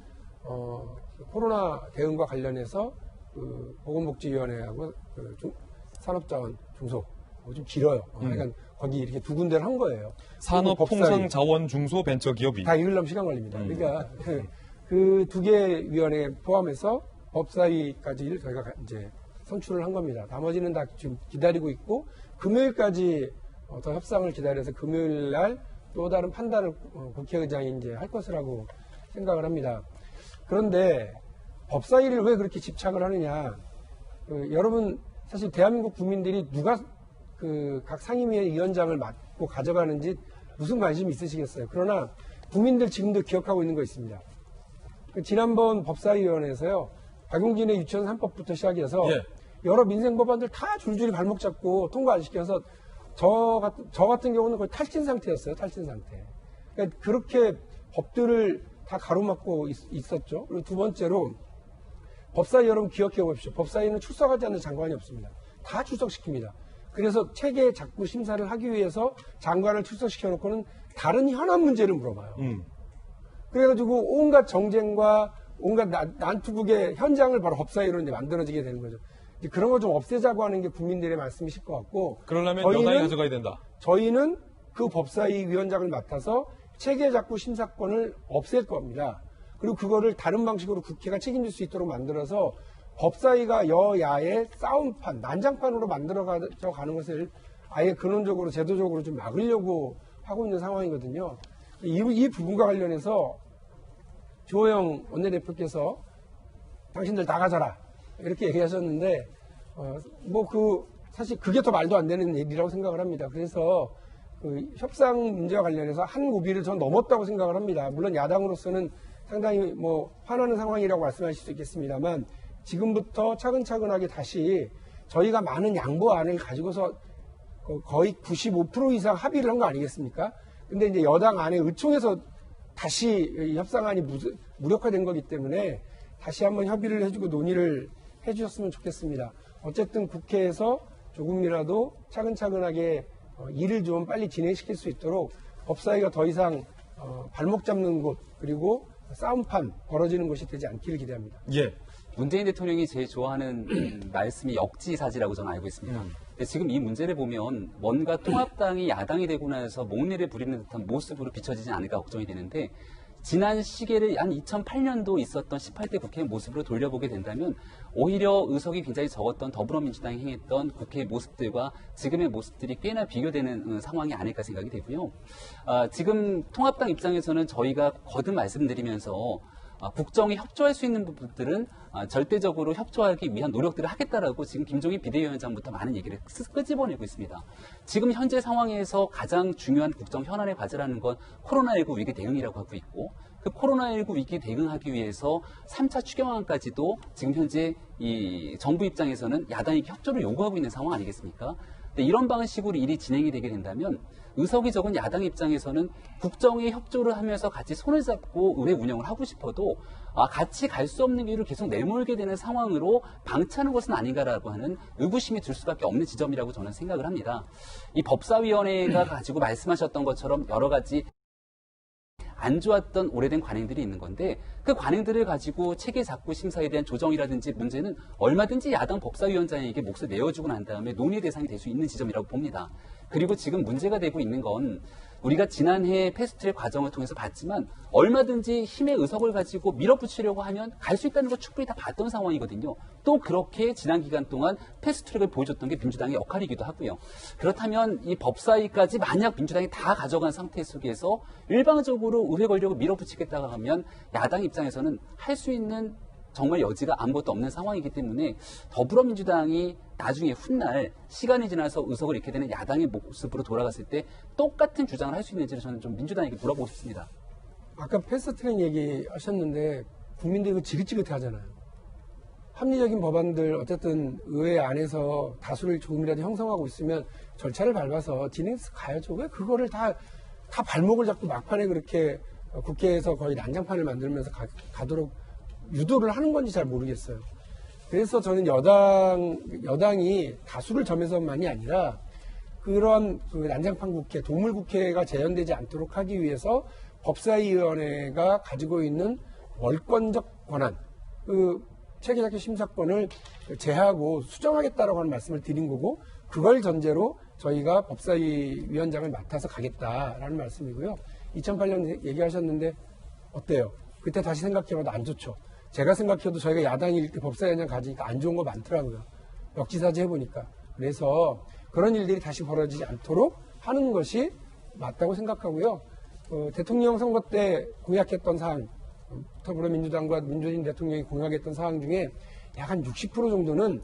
코로나 대응과 관련해서 그 보건복지위원회하고 그 산업자원 중소 좀 길어요. 그러니까 거기 이렇게 2군데를 한 거예요. 산업통상자원중소벤처기업위 다 읽으려면 시간 걸립니다. 그러니까 그 2개 위원회 포함해서 법사위까지 저희가 이제 선출을 한 겁니다. 나머지는 다 지금 기다리고 있고 금요일까지 더 협상을 기다려서 금요일 날 또 다른 판단을 국회의장이 이제 할 것이라고 생각을 합니다. 그런데 법사위를 왜 그렇게 집착을 하느냐? 여러분 사실 대한민국 국민들이 누가 그 각 상임위의 위원장을 맡고 가져가는지 무슨 관심이 있으시겠어요? 그러나 국민들 지금도 기억하고 있는 거 있습니다. 지난번 법사위원회에서요, 박용진의 유치원 3법부터 시작해서 여러 민생 법안들 다 줄줄이 발목 잡고 통과 안 시켜서 저 같은 경우는 거의 탈진 상태였어요. 탈진 상태. 그러니까 그렇게 법들을 다 가로막고 있었죠. 그리고 두 번째로 법사위 여러분 기억해 보십시오. 법사위는 출석하지 않는 장관이 없습니다. 다 출석시킵니다. 그래서 체계 작부 심사를 하기 위해서 장관을 출석시켜 놓고는 다른 현안 문제를 물어봐요. 그래가지고 온갖 정쟁과 온갖 난투극의 현장을 바로 법사위로 이제 만들어지게 되는 거죠. 이제 그런 거 좀 없애자고 하는 게 국민들의 말씀이실 것 같고. 그러려면 여당이 가져가야 된다. 저희는 그 법사위 위원장을 맡아서 체계 작부 심사권을 없앨 겁니다. 그리고 그거를 다른 방식으로 국회가 책임질 수 있도록 만들어서 법사위가 여야의 싸움판, 난장판으로 만들어가는 것을 아예 근원적으로 제도적으로 좀 막으려고 하고 있는 상황이거든요. 이 부분과 관련해서 주호영 원내대표께서 당신들 다 가져라 이렇게 얘기하셨는데 사실 그게 더 말도 안 되는 일이라고 생각을 합니다. 그래서 그 협상 문제와 관련해서 한 고비를 전 넘었다고 생각을 합니다. 물론 야당으로서는 상당히 화나는 상황이라고 말씀하실 수 있겠습니다만 지금부터 차근차근하게 다시 저희가 많은 양보안을 가지고서 거의 95% 이상 합의를 한 거 아니겠습니까? 근데 이제 여당 안에 의총에서 다시 협상안이 무력화된 거기 때문에 다시 한번 협의를 해주고 논의를 해주셨으면 좋겠습니다. 어쨌든 국회에서 조금이라도 차근차근하게 일을 좀 빨리 진행시킬 수 있도록 법사위가 더 이상 발목 잡는 곳 그리고 싸움판 벌어지는 곳이 되지 않기를 기대합니다. 예. 문재인 대통령이 제일 좋아하는 말씀이 역지사지라고 저는 알고 있습니다. 근데 지금 이 문제를 보면 뭔가 통합당이 야당이 되고 나서 목례를 부리는 듯한 모습으로 비춰지지 않을까 걱정이 되는데 지난 시기를 한 2008년도 있었던 18대 국회 모습으로 돌려보게 된다면 오히려 의석이 굉장히 적었던 더불어민주당이 행했던 국회 모습들과 지금의 모습들이 꽤나 비교되는 상황이 아닐까 생각이 되고요. 지금 통합당 입장에서는 저희가 거듭 말씀드리면서 국정에 협조할 수 있는 부분들은 절대적으로 협조하기 위한 노력들을 하겠다라고 지금 김종인 비대위원장부터 많은 얘기를 끄집어내고 있습니다. 지금 현재 상황에서 가장 중요한 국정 현안의 과제라는 건 코로나19 위기 대응이라고 하고 있고 그 코로나19 위기 대응하기 위해서 3차 추경안까지도 지금 현재 이 정부 입장에서는 야당에게 협조를 요구하고 있는 상황 아니겠습니까? 근데 이런 방식으로 일이 진행이 되게 된다면 의석이 적은 야당 입장에서는 국정에 협조를 하면서 같이 손을 잡고 의회 운영을 하고 싶어도 같이 갈 수 없는 길을 계속 내몰게 되는 상황으로 방치하는 것은 아닌가라고 하는 의구심이 들 수밖에 없는 지점이라고 저는 생각을 합니다. 이 법사위원회가 가지고 말씀하셨던 것처럼 여러 가지 안 좋았던 오래된 관행들이 있는 건데 그 관행들을 가지고 체계 작부 심사에 대한 조정이라든지 문제는 얼마든지 야당 법사위원장에게 몫을 내어주고 난 다음에 논의 대상이 될 수 있는 지점이라고 봅니다. 그리고 지금 문제가 되고 있는 건 우리가 지난해 패스트트랙 과정을 통해서 봤지만 얼마든지 힘의 의석을 가지고 밀어붙이려고 하면 갈 수 있다는 걸 충분히 다 봤던 상황이거든요. 또 그렇게 지난 기간 동안 패스트트랙을 보여줬던 게 민주당의 역할이기도 하고요. 그렇다면 이 법사위까지 만약 민주당이 다 가져간 상태 속에서 일방적으로 의회 권력을 밀어붙이겠다고 하면 야당 입장에서는 할 수 있는 정말 여지가 아무것도 없는 상황이기 때문에 더불어민주당이 나중에 훗날 시간이 지나서 의석을 잃게 되는 야당의 모습으로 돌아갔을 때 똑같은 주장을 할 수 있는지를 저는 좀 민주당에게 물어보고 싶습니다. 아까 패스트트랙 얘기하셨는데 국민들이 그 지긋지긋해 하잖아요. 합리적인 법안들 어쨌든 의회 안에서 다수를 조금이라도 형성하고 있으면 절차를 밟아서 진행해서 가야죠. 왜 그거를 다 발목을 잡고 막판에 그렇게 국회에서 거의 난장판을 만들면서 가도록 유도를 하는 건지 잘 모르겠어요. 그래서 저는 여당이 다수를 점에서만이 아니라 그런 그 난장판 국회, 동물 국회가 재현되지 않도록 하기 위해서 법사위원회가 가지고 있는 월권적 권한, 그 체계작용 심사권을 제하고 수정하겠다라고 하는 말씀을 드린 거고, 그걸 전제로 저희가 법사위 위원장을 맡아서 가겠다라는 말씀이고요. 2008년 얘기하셨는데 어때요? 그때 다시 생각해봐도 안 좋죠. 제가 생각해도 저희가 야당일 때 법사위원장 가지니까 안 좋은 거 많더라고요. 역지사지 해보니까. 그래서 그런 일들이 다시 벌어지지 않도록 하는 것이 맞다고 생각하고요. 대통령 선거 때 공약했던 사항, 더불어민주당과 문재인 대통령이 공약했던 사항 중에 약 한 60% 정도는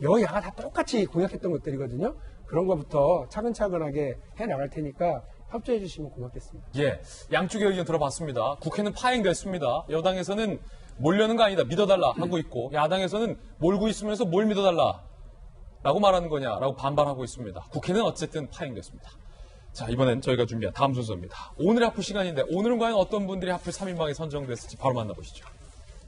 여야가 다 똑같이 공약했던 것들이거든요. 그런 것부터 차근차근하게 해나갈 테니까 협조해 주시면 고맙겠습니다. 예, 양쪽의 의견 들어봤습니다. 국회는 파행됐습니다. 여당에서는 몰려는 거 아니다, 믿어달라 하고 있고, 야당에서는 몰고 있으면서 뭘 믿어달라 라고 말하는 거냐라고 반발하고 있습니다. 국회는 어쨌든 파행됐습니다. 자, 이번엔 저희가 준비한 다음 순서입니다. 오늘의 하프 시간인데 오늘은 과연 어떤 분들이 하프 3인방에 선정됐을지 바로 만나보시죠.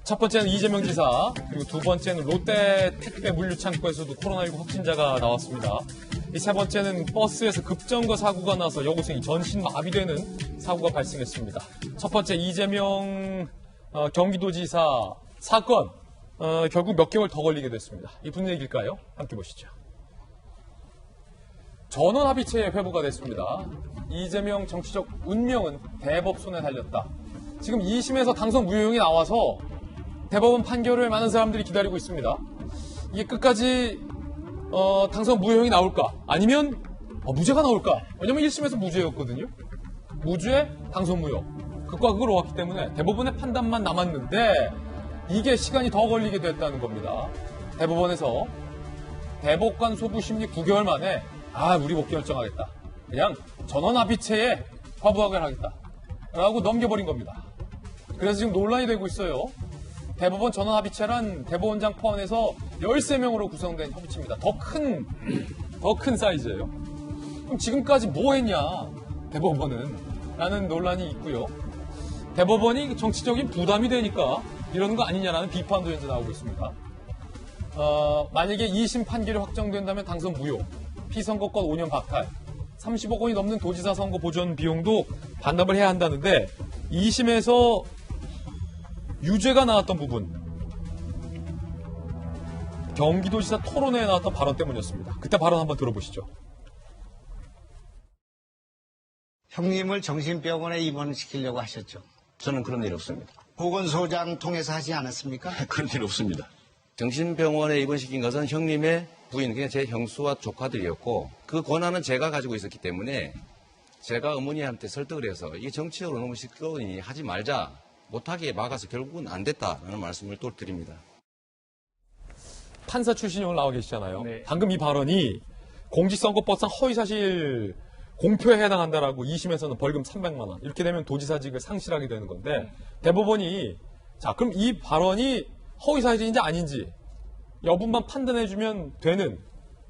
첫 번째는 이재명 지사, 그리고 두 번째는 롯데 택배 물류창고에서도 코로나19 확진자가 나왔습니다. 이 세 번째는 버스에서 급정거 사고가 나서 여고생이 전신 마비되는 사고가 발생했습니다. 첫 번째 이재명 경기도지사 사건, 결국 몇 개월 더 걸리게 됐습니다. 이 무슨 얘기일까요? 함께 보시죠. 전원합의체에 회부가 됐습니다. 이재명 정치적 운명은 대법손에 달렸다. 지금 2심에서 당선 무효형이 나와서 대법원 판결을 많은 사람들이 기다리고 있습니다. 이게 끝까지 당선 무효형이 나올까? 아니면 무죄가 나올까? 왜냐면 1심에서 무죄였거든요. 무죄, 당선 무효. 극과 극으로 왔기 때문에 대법원의 판단만 남았는데 이게 시간이 더 걸리게 됐다는 겁니다. 대법원에서 대법관 소부 심리 9개월 만에 우리 못 결정하겠다. 그냥 전원합의체에 화부학을 하겠다. 라고 넘겨버린 겁니다. 그래서 지금 논란이 되고 있어요. 대법원 전원합의체란 대법원장 포함해서 13명으로 구성된 협의체입니다. 더 큰 사이즈예요. 그럼 지금까지 뭐 했냐, 대법원은? 라는 논란이 있고요. 대법원이 정치적인 부담이 되니까 이러는 거 아니냐라는 비판도 현재 나오고 있습니다. 만약에 2심 판결이 확정된다면 당선 무효, 피선거권 5년 박탈, 30억 원이 넘는 도지사 선거 보전 비용도 반납을 해야 한다는데 2심에서 유죄가 나왔던 부분, 경기도지사 토론회에 나왔던 발언 때문이었습니다. 그때 발언 한번 들어보시죠. 형님을 정신병원에 입원시키려고 하셨죠? 저는 그런 일 없습니다. 보건소장 통해서 하지 않았습니까? 그런 일 없습니다. 정신병원에 입원시킨 것은 형님의 부인, 그냥 제 형수와 조카들이었고 그 권한은 제가 가지고 있었기 때문에 제가 어머니한테 설득을 해서 이 정치적으로 너무 시끄러우니 하지 말자, 못하게 막아서 결국은 안 됐다라는 말씀을 또 드립니다. 판사 출신이 오늘 나와 계시잖아요. 네. 방금 이 발언이 공직선거법상 허위사실 공표에 해당한다라고 2심에서는 벌금 300만 원, 이렇게 되면 도지사직을 상실하게 되는 건데 대법원이 자 그럼 이 발언이 허위사실인지 아닌지 여부만 판단해주면 되는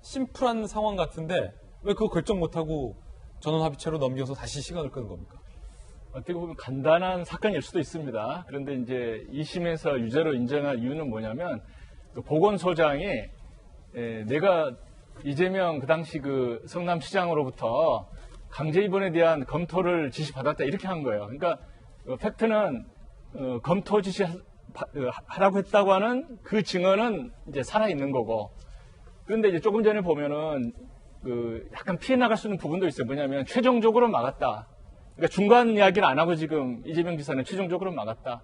심플한 상황 같은데 왜 그거 결정 못하고 전원합의체로 넘겨서 다시 시간을 끄는 겁니까? 어떻게 보면 간단한 사건일 수도 있습니다. 그런데 이제 2심에서 유죄로 인정한 이유는 뭐냐면 그 보건소장이 내가 이재명 그 당시 그 성남시장으로부터 강제 입원에 대한 검토를 지시받았다 이렇게 한 거예요. 그러니까 팩트는 검토 지시하라고 했다고 하는 그 증언은 이제 살아있는 거고. 그런데 이제 조금 전에 보면은 약간 피해 나갈 수 있는 부분도 있어요. 뭐냐면 최종적으로 막았다. 그러니까 중간 이야기를 안 하고 지금 이재명 지사는 최종적으로 막았다.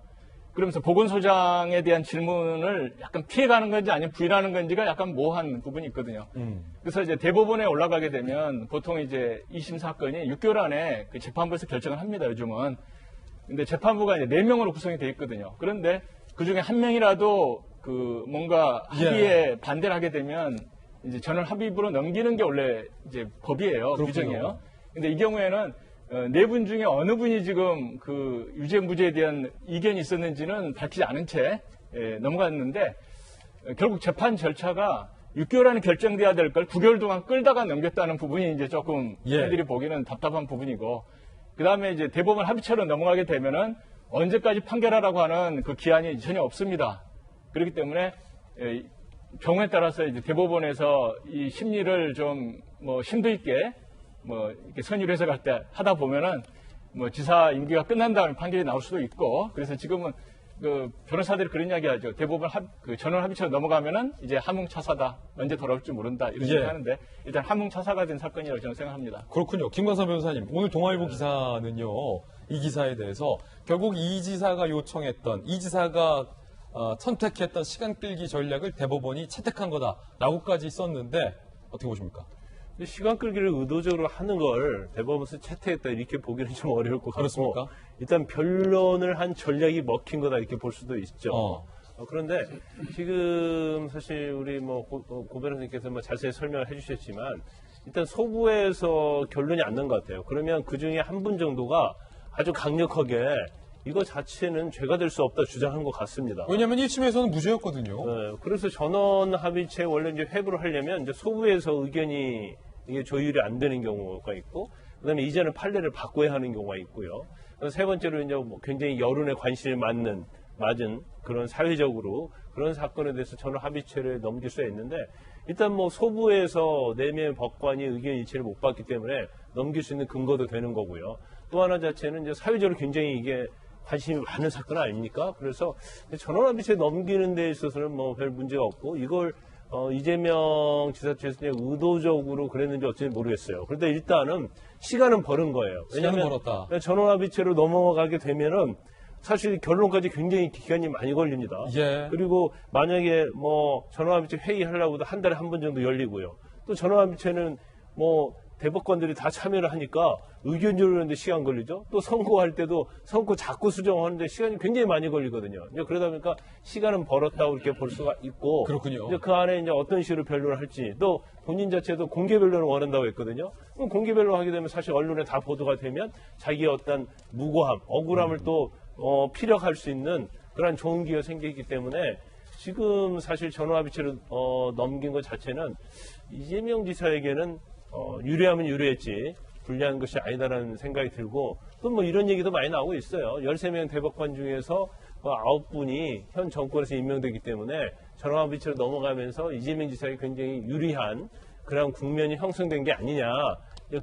그러면서 보건소장에 대한 질문을 약간 피해가는 건지 아니면 부인하는 건지가 약간 모호한 부분이 있거든요. 그래서 이제 대법원에 올라가게 되면 보통 이제 2심 사건이 6개월 안에 그 재판부에서 결정을 합니다, 요즘은. 근데 재판부가 이제 4명으로 구성이 되어 있거든요. 그런데 그 중에 한 명이라도 뭔가 합의에 반대를 하게 되면 이제 전원 합의부로 넘기는 게 원래 이제 법이에요. 그렇군요. 규정이에요. 근데 이 경우에는 4분 중에 어느 분이 지금 유죄 무죄에 대한 이견이 있었는지는 밝히지 않은 채 넘어갔는데 결국 재판 절차가 6개월 안에 결정돼야 될 걸 9개월 동안 끌다가 넘겼다는 부분이 이제 조금 저희들이 보기에는 답답한 부분이고, 그 다음에 이제 대법원 합의체로 넘어가게 되면은 언제까지 판결하라고 하는 그 기한이 전혀 없습니다. 그렇기 때문에 경우에 따라서 이제 대법원에서 이 심리를 좀 심도 있게 이렇게 선의를 해석할 때 하다 보면은 지사 임기가 끝난 다음에 판결이 나올 수도 있고, 그래서 지금은 변호사들이 그런 이야기 하죠. 대법원 전원 합의체로 넘어가면은 이제 함흥차사다. 언제 돌아올지 모른다. 이런 얘기 하는데 일단 함흥차사가 된 사건이라고 저는 생각합니다. 그렇군요. 김광삼 변호사님, 오늘 동아일보 기사는요, 이 기사에 대해서 결국 이 지사가 요청했던, 이 지사가 선택했던 시간 끌기 전략을 대법원이 채택한 거다라고까지 썼는데 어떻게 보십니까? 시간 끌기를 의도적으로 하는 걸 대법원에서 채택했다 이렇게 보기는 좀 어려울 것 같고, 그렇습니까? 일단 변론을 한 전략이 먹힌 거다 이렇게 볼 수도 있죠. 그런데 지금 사실 우리 고 변호사님께서 자세히 설명을 해주셨지만 일단 소부에서 결론이 안 난 것 같아요. 그러면 그 중에 한 분 정도가 아주 강력하게 이거 자체는 죄가 될 수 없다 주장한 것 같습니다. 왜냐하면 1심에서는 무죄였거든요. 네, 그래서 전원 합의체 원래 이제 회부를 하려면 이제 소부에서 의견이 이게 조율이 안 되는 경우가 있고, 그다음에 이제는 판례를 바꿔야 하는 경우가 있고요. 세 번째로 이제 굉장히 여론의 관심을 맞은 그런 사회적으로 그런 사건에 대해서 전원 합의체를 넘길 수 있는데, 일단 소부에서 4명의 법관이 의견 일치를 못 받기 때문에 넘길 수 있는 근거도 되는 거고요. 또 하나 자체는 이제 사회적으로 굉장히 이게 관심이 많은 사건 아닙니까? 그래서 전원합의체 넘기는 데 있어서는 별 문제가 없고, 이걸 이재명 지사 측에서 의도적으로 그랬는지 어찌 모르겠어요. 그런데 일단은 시간은 벌은 거예요. 왜냐하면 전원합의체로 넘어가게 되면은 사실 결론까지 굉장히 기간이 많이 걸립니다. 그리고 만약에 전원합의체 회의하려고도 한 달에 한 번 정도 열리고요. 또 전원합의체는 대법관들이 다 참여를 하니까 의견 조율하는데 시간 걸리죠. 또 선고할 때도 선고 자꾸 수정하는데 시간이 굉장히 많이 걸리거든요. 이제 그러다 보니까 시간은 벌었다고 이렇게 볼 수가 있고, 그렇군요. 이제 그 안에 이제 어떤 식으로 변론을 할지, 또 본인 자체도 공개 변론을 원한다고 했거든요. 그럼 공개 변론하게 되면 사실 언론에 다 보도가 되면 자기의 어떤 무고함, 억울함을 또 피력할 수 있는 그런 좋은 기회가 생기기 때문에 지금 사실 전원합의체로 넘긴 것 자체는 이재명 지사에게는 유리하면 유리했지 불리한 것이 아니다라는 생각이 들고, 또 이런 얘기도 많이 나오고 있어요. 13명 대법관 중에서 9분이 현 정권에서 임명되기 때문에 전원합의체로 넘어가면서 이재명 지사에게 굉장히 유리한 그런 국면이 형성된 게 아니냐,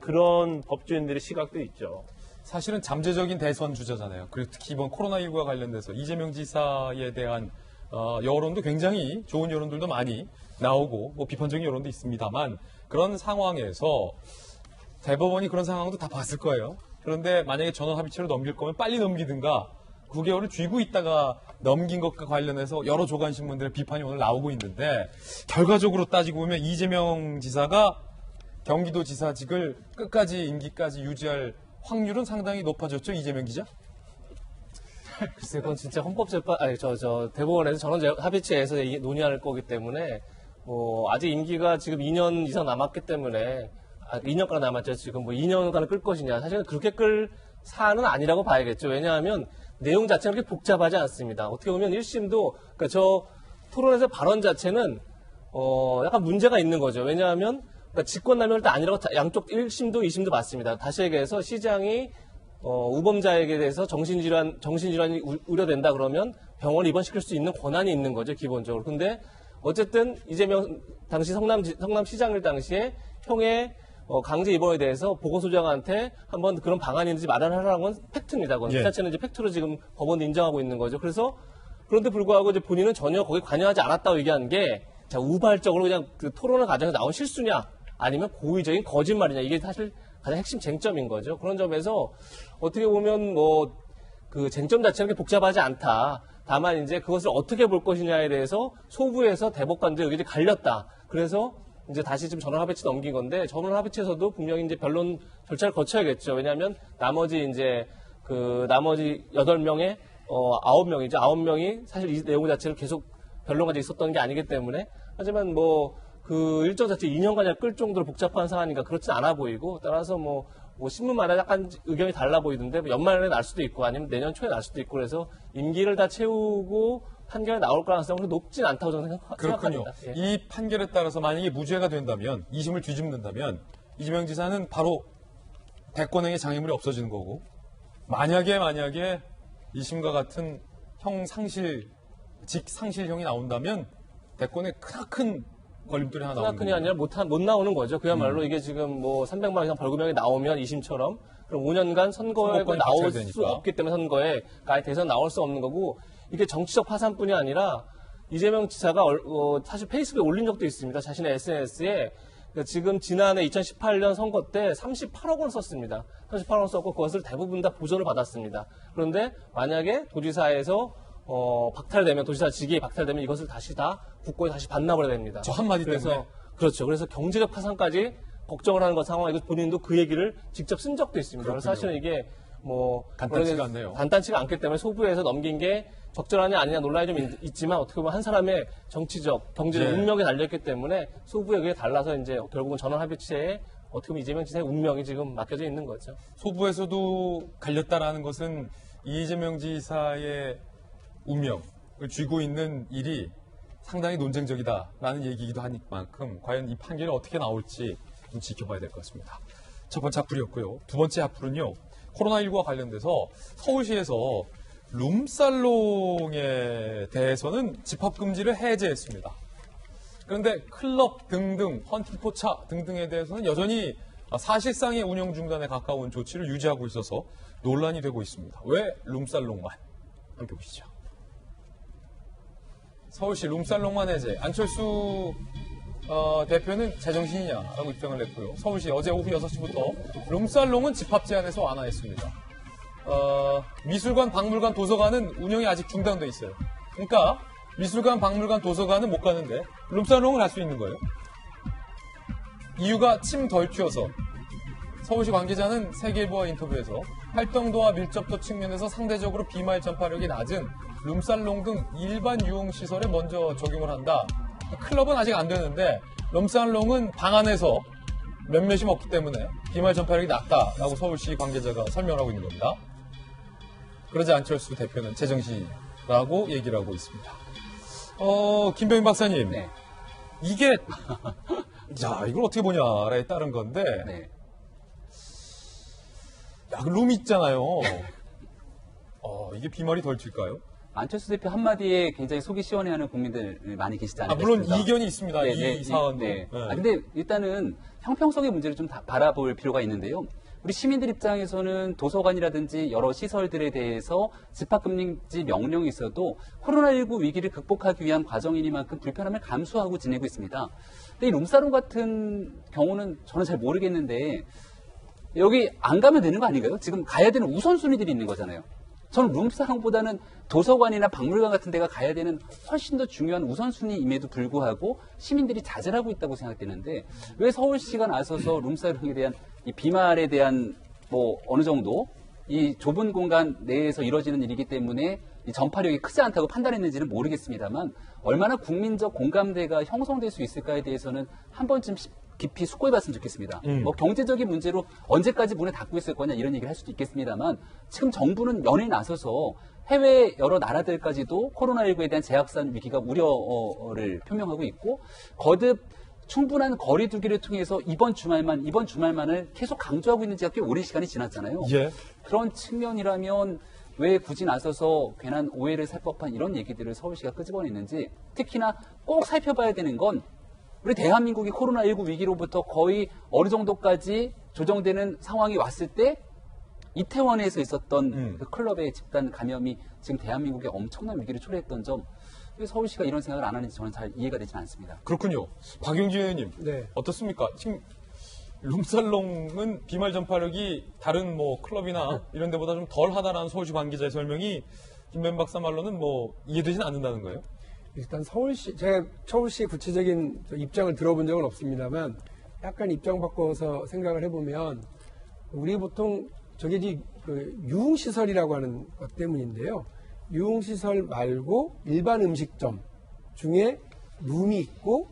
그런 법조인들의 시각도 있죠. 사실은 잠재적인 대선 주자잖아요. 그리고 특히 이번 코로나19와 관련돼서 이재명 지사에 대한 여론도 굉장히 좋은 여론들도 많이 나오고 비판적인 여론도 있습니다만, 그런 상황에서 대법원이 그런 상황도 다 봤을 거예요. 그런데 만약에 전원 합의체로 넘길 거면 빨리 넘기든가 9개월을 쥐고 있다가 넘긴 것과 관련해서 여러 조간신문들의 비판이 오늘 나오고 있는데, 결과적으로 따지고 보면 이재명 지사가 경기도지사직을 끝까지 임기까지 유지할 확률은 상당히 높아졌죠, 이재명 기자? 글쎄, 그건 진짜 대법원에서 전원 합의체에서 논의할 거기 때문에, 아직 임기가 지금 2년 이상 남았기 때문에, 2년간 남았죠. 지금 2년간을 끌 것이냐. 사실은 그렇게 끌 사안은 아니라고 봐야겠죠. 왜냐하면 내용 자체는 그렇게 복잡하지 않습니다. 어떻게 보면 1심도, 그러니까 저 토론에서 발언 자체는, 약간 문제가 있는 거죠. 왜냐하면, 그러니까 직권남용을 다 아니라고 양쪽 1심도 2심도 맞습니다. 다시 얘기해서 시장이 우범자에게 대해서 정신질환이 우려된다 그러면 병원에 입원시킬 수 있는 권한이 있는 거죠, 기본적으로. 근데 어쨌든 이재명 당시 성남시장일 당시에 형의 강제 입원에 대해서 보건소장한테 한번 그런 방안이 있는지 마련하라는 건 팩트입니다. 그 자체는 이제 팩트로 지금 법원도 인정하고 있는 거죠. 그래서 그런데 불구하고 이제 본인은 전혀 거기 관여하지 않았다고 얘기한 게, 자, 우발적으로 그냥 그 토론을 과정에서 나온 실수냐? 아니면 고의적인 거짓말이냐. 이게 사실 가장 핵심 쟁점인 거죠. 그런 점에서 어떻게 보면 뭐 그 쟁점 자체는 그렇게 복잡하지 않다. 다만 이제 그것을 어떻게 볼 것이냐에 대해서 소부에서 대법관들 의견이 갈렸다. 그래서 이제 다시 지금 전원합의체 넘긴 건데 전원합의체에서도 분명히 이제 변론 절차를 거쳐야겠죠. 왜냐하면 나머지 이제 그 나머지 8명의 9명이죠. 9명이 사실 이 내용 자체를 계속 변론까지 있었던 게 아니기 때문에 하지만 뭐 그 일정 자체 2년간을 끌 정도로 복잡한 상황이니까 그렇진 않아 보이고 따라서 뭐 신문마다 약간 의견이 달라 보이던데 연말에 날 수도 있고 아니면 내년 초에 날 수도 있고 그래서 임기를 다 채우고 판결이 나올 가능성은 높진 않다고 저는 그렇군요. 생각합니다. 예. 이 판결에 따라서 만약에 무죄가 된다면 2심을 뒤집는다면 이재명 지사는 바로 대권행위 장애물이 없어지는 거고 만약에 2심과 같은 직상실형이 나온다면 대권에 크나큰 걸림돌이 하나 나오는 크나큰이 아니라 못 나오는 거죠. 그야말로 이게 지금 뭐 300만 원 이상 벌금형이 나오면 2심처럼 그럼 5년간 선거에 나올 수 없기 때문에 선거에 대선 나올 수 없는 거고 이게 정치적 파산뿐이 아니라 이재명 지사가 사실 페이스북에 올린 적도 있습니다. 자신의 SNS에 지금 지난해 2018년 선거 때 38억 원 썼습니다. 38억 원 썼고 그것을 대부분 다 보전을 받았습니다. 그런데 만약에 도지사에서 박탈되면 도지사 직위에 박탈되면 이것을 다시 다 국고에 다시 반납을 해야 됩니다. 저 한마디 그래서 때문에? 그렇죠. 그래서 경제적 파산까지 걱정을 하는 상황이고 본인도 그 얘기를 직접 쓴 적도 있습니다. 그래서 사실은 이게 뭐 간단치가 않네요. 간단치가 않기 때문에 소부에서 넘긴 게 적절하냐 아니냐 논란이 좀 있지만 어떻게 보면 한 사람의 정치적, 경제적 운명이 달렸기 때문에 소부에 의해 달라서 이제 결국은 전원합의체에 어떻게 보면 이재명 지사의 운명이 지금 맡겨져 있는 거죠. 소부에서도 갈렸다라는 것은 이재명 지사의 운명을 쥐고 있는 일이 상당히 논쟁적이다라는 얘기이기도 한 만큼 과연 이 판결이 어떻게 나올지 좀 지켜봐야 될 것 같습니다. 첫 번째 악플이었고요. 두 번째 악플은요. 코로나19와 관련돼서 서울시에서 룸살롱에 대해서는 집합금지를 해제했습니다. 그런데 클럽 등등, 헌팅포차 등등에 대해서는 여전히 사실상의 운영 중단에 가까운 조치를 유지하고 있어서 논란이 되고 있습니다. 왜 룸살롱만? 함께 보시죠. 서울시 룸살롱만 해제. 안철수 대표는 제정신이냐라고 입장을 냈고요. 서울시 어제 오후 6시부터 룸살롱은 집합 제한에서 완화했습니다. 미술관, 박물관, 도서관은 운영이 아직 중단돼 있어요. 그러니까 미술관, 박물관, 도서관은 못 가는데 룸살롱은 할 수 있는 거예요. 이유가 침 덜 튀어서. 서울시 관계자는 세계일보와 인터뷰에서 활동도와 밀접도 측면에서 상대적으로 비말 전파력이 낮은 룸살롱 등 일반 유흥시설에 먼저 적용을 한다. 클럽은 아직 안 되는데 룸살롱은 방 안에서 몇몇이 먹기 때문에 비말 전파력이 낮다라고 서울시 관계자가 설명하고 있는 겁니다. 그러지 안철수 대표는 제정신이라고 얘기를 하고 있습니다. 김병인 박사님, 네. 이게 자 이걸 어떻게 보냐에 따른 건데, 네. 야, 그 룸 있잖아요. 이게 비말이 덜 튈까요? 안철수 대표 한마디에 굉장히 속이 시원해하는 국민들 많이 계시지 않을까 물론 싶습니다. 이견이 있습니다. 이 사안도. 네. 네. 근데 일단은 형평성의 문제를 좀 바라볼 필요가 있는데요. 우리 시민들 입장에서는 도서관이라든지 여러 시설들에 대해서 집합금지 명령이 있어도 코로나19 위기를 극복하기 위한 과정이니만큼 불편함을 감수하고 지내고 있습니다. 근데 이 룸사롱 같은 경우는 저는 잘 모르겠는데 여기 안 가면 되는 거 아닌가요? 지금 가야 되는 우선순위들이 있는 거잖아요. 저는 룸사롱보다는 도서관이나 박물관 같은 데가 가야 되는 훨씬 더 중요한 우선순위임에도 불구하고 시민들이 자제하고 있다고 생각되는데 왜 서울시가 나서서 룸사롱에 대한 이 비말에 대한 뭐 어느 정도 이 좁은 공간 내에서 이루어지는 일이기 때문에 이 전파력이 크지 않다고 판단했는지는 모르겠습니다만 얼마나 국민적 공감대가 형성될 수 있을까에 대해서는 한 번쯤 깊이 숙고해봤으면 좋겠습니다. 뭐 경제적인 문제로 언제까지 문을 닫고 있을 거냐 이런 얘기를 할 수도 있겠습니다만 지금 정부는 연에 나서서 해외 여러 나라들까지도 코로나19에 대한 재확산 위기가 우려를 표명하고 있고 거듭 충분한 거리 두기를 통해서 이번 주말만을 계속 강조하고 있는 지가 꽤 오랜 시간이 지났잖아요. 예. 그런 측면이라면 왜 굳이 나서서 괜한 오해를 살 법한 이런 얘기들을 서울시가 끄집어내는지 특히나 꼭 살펴봐야 되는 건 우리 대한민국이 코로나19 위기로부터 거의 어느 정도까지 조정되는 상황이 왔을 때 이태원에서 있었던 그 클럽의 집단 감염이 지금 대한민국에 엄청난 위기를 초래했던 점 왜 서울시가 이런 생각을 안 하는지 저는 잘 이해가 되지 않습니다. 그렇군요. 박용진 의원님, 네. 어떻습니까? 지금 룸살롱은 비말 전파력이 다른 뭐 클럽이나 이런 데보다 좀 덜 하다라는 서울시 관계자의 설명이 김변 박사 말로는 뭐 이해되진 않는다는 거예요? 일단 제가 서울시의 구체적인 입장을 들어본 적은 없습니다만 약간 입장 바꿔서 생각을 해보면 우리 보통 저게 그 유흥시설이라고 하는 것 때문인데요. 유흥시설 말고 일반 음식점 중에 룸이 있고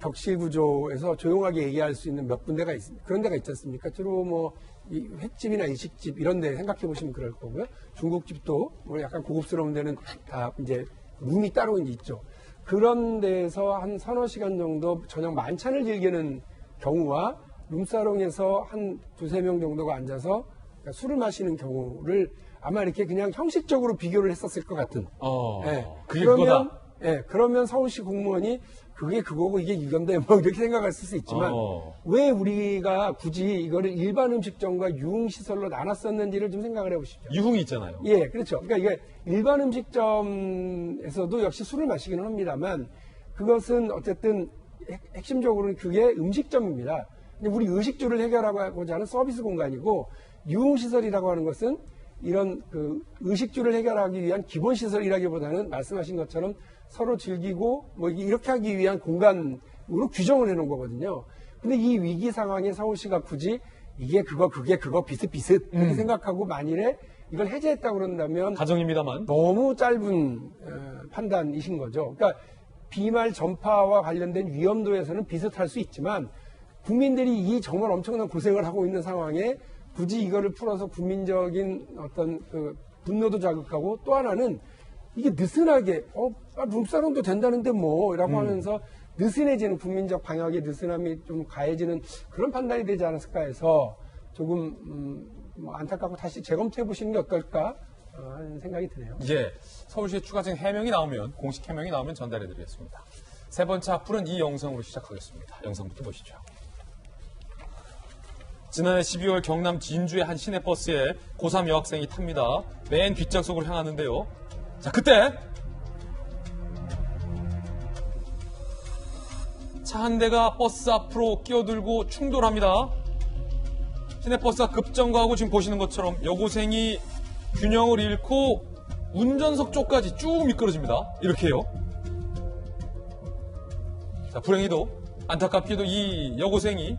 격실 구조에서 조용하게 얘기할 수 있는 몇 군데가 그런 데가 있지 않습니까? 주로 뭐 횟집이나 일식집 이런 데 생각해 보시면 그럴 거고요. 중국집도 뭐 약간 고급스러운 데는 다 이제 룸이 따로 이제 있죠. 그런 데서 한 서너 시간 정도 저녁 만찬을 즐기는 경우와 룸사롱에서 한 두세 명 정도가 앉아서 술을 마시는 경우를 아마 이렇게 그냥 형식적으로 비교를 했었을 것 같은. 예. 그게 그거다. 예, 그러면 서울시 공무원이 그게 그거고 이게 이건데 뭐 이렇게 생각할 수 있지만 왜 우리가 굳이 이거를 일반 음식점과 유흥시설로 나눴었는지를 좀 생각을 해보시죠. 유흥이 있잖아요. 예, 그렇죠. 그러니까 이게 일반 음식점에서도 역시 술을 마시기는 합니다만 그것은 어쨌든 핵심적으로는 그게 음식점입니다. 근데 우리 의식주를 해결하고자 하는 서비스 공간이고 유흥시설이라고 하는 것은 이런 그 의식주를 해결하기 위한 기본시설이라기보다는 말씀하신 것처럼 서로 즐기고 뭐 이렇게 하기 위한 공간으로 규정을 해놓은 거거든요. 근데 이 위기 상황에 서울시가 굳이 이게 그거 그게 그거 비슷비슷 이렇게 생각하고 만일에 이걸 해제했다고 그런다면 가정입니다만 너무 짧은 판단이신 거죠. 그러니까 비말 전파와 관련된 위험도에서는 비슷할 수 있지만 국민들이 이 정말 엄청난 고생을 하고 있는 상황에 굳이 이거를 풀어서 국민적인 어떤 그 분노도 자극하고 또 하나는 이게 느슨하게 룸사롱도 된다는데 뭐라고 하면서 느슨해지는 국민적 방역의 느슨함이 좀 가해지는 그런 판단이 되지 않았을까 해서 조금 뭐 안타깝고 다시 재검토해 보시는 게 어떨까 하는 생각이 드네요. 예, 서울시의 추가적인 해명이 나오면 공식 해명이 나오면 전달해 드리겠습니다. 세 번째 악플은 이 영상으로 시작하겠습니다. 영상부터 보시죠. 지난해 12월 경남 진주의 한 시내버스에 고3 여학생이 탑니다. 맨 뒷좌석으로 향하는데요. 자, 그때 차 한 대가 버스 앞으로 끼어들고 충돌합니다. 시내버스가 급정거하고 지금 보시는 것처럼 여고생이 균형을 잃고 운전석 쪽까지 쭉 미끄러집니다. 이렇게요. 자, 불행히도 안타깝게도 이 여고생이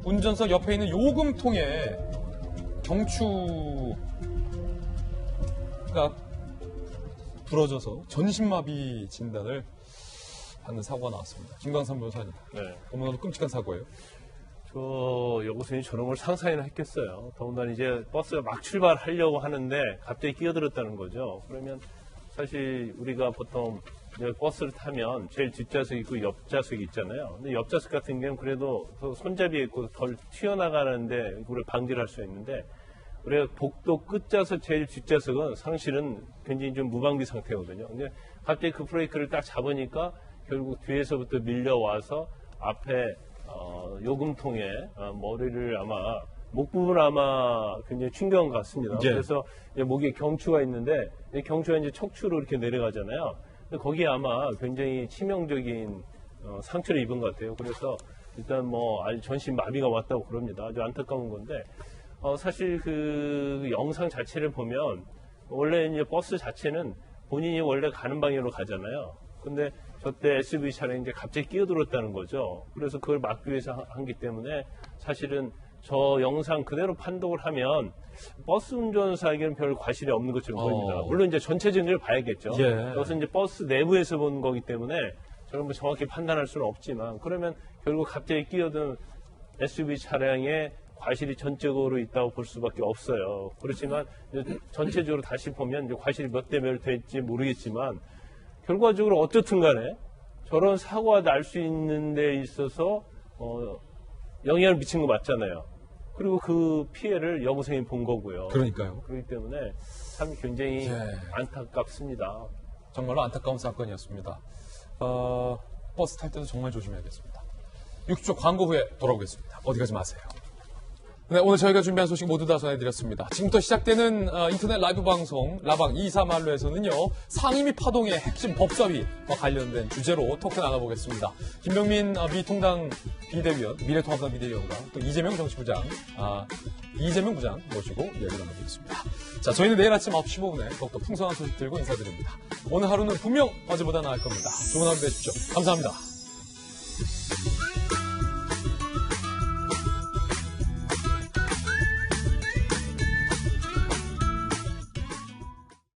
운전석 옆에 있는 요금통에 경추가 부러져서 전신마비 진단을 받는 사고가 나왔습니다. 김광삼 변호사님. 네. 너무나도 끔찍한 사고예요. 저 여고생이 저런 걸 상상이나 했겠어요. 더군다나 이제 버스가 막 출발하려고 하는데 갑자기 끼어들었다는 거죠. 그러면 사실 우리가 보통 버스를 타면 제일 뒷좌석이 있고 옆좌석이 있잖아요. 근데 옆좌석 같은 경우는 그래도 손잡이에 있고 덜 튀어나가는데 그걸 방지를 할 수 있는데 우리가 복도 끝좌석 제일 뒷좌석은 상실은 굉장히 좀 무방비 상태거든요. 근데 갑자기 그 브레이크를 딱 잡으니까 결국 뒤에서부터 밀려와서 앞에 요금통에 머리를 아마 목 부분 아마 굉장히 충격한 것 같습니다. 예. 그래서 목에 경추가 있는데 경추가 이제 척추로 이렇게 내려가잖아요. 거기에 아마 굉장히 치명적인 상처를 입은 것 같아요. 그래서 일단 뭐 아주 전신 마비가 왔다고 그럽니다. 아주 안타까운 건데 사실 그 영상 자체를 보면 원래 이제 버스 자체는 본인이 원래 가는 방향으로 가잖아요. 근데 저때 SUV 차량이 이제 갑자기 끼어들었다는 거죠. 그래서 그걸 막기 위해서 한기 때문에 사실은 저 영상 그대로 판독을 하면 버스 운전사에게는 별 과실이 없는 것처럼 보입니다. 물론 이제 전체적인 걸 봐야겠죠. 예. 그것은 이제 버스 내부에서 본 거기 때문에 저는 뭐 정확히 판단할 수는 없지만 그러면 결국 갑자기 끼어든 SUV 차량에 과실이 전적으로 있다고 볼 수밖에 없어요. 그렇지만 전체적으로 다시 보면 이제 과실이 몇 대 몇 될지 모르겠지만 결과적으로 어떻든 간에 저런 사고가 날 수 있는 데 있어서 영향을 미친 거 맞잖아요. 그리고 그 피해를 여고생이 본 거고요. 그러니까요. 그렇기 때문에 참 굉장히 안타깝습니다. 정말로 안타까운 사건이었습니다. 버스 탈 때도 정말 조심해야겠습니다. 60초 광고 후에 돌아오겠습니다. 어디 가지 마세요. 네, 오늘 저희가 준비한 소식 모두 다 전해드렸습니다. 지금부터 시작되는 인터넷 라이브 방송 라방 2사말로에서는요. 상임위 파동의 핵심 법사위와 관련된 주제로 토크 나눠보겠습니다. 김병민 미통당 비대위원, 미래통합당 비대위원과 또 이재명 정치부장, 이재명 부장 모시고 이야기 나눠보겠습니다. 자, 저희는 내일 아침 9시 15분에 더욱더 풍성한 소식 들고 인사드립니다. 오늘 하루는 분명 어제보다 나을 겁니다. 좋은 하루 되십시오. 감사합니다.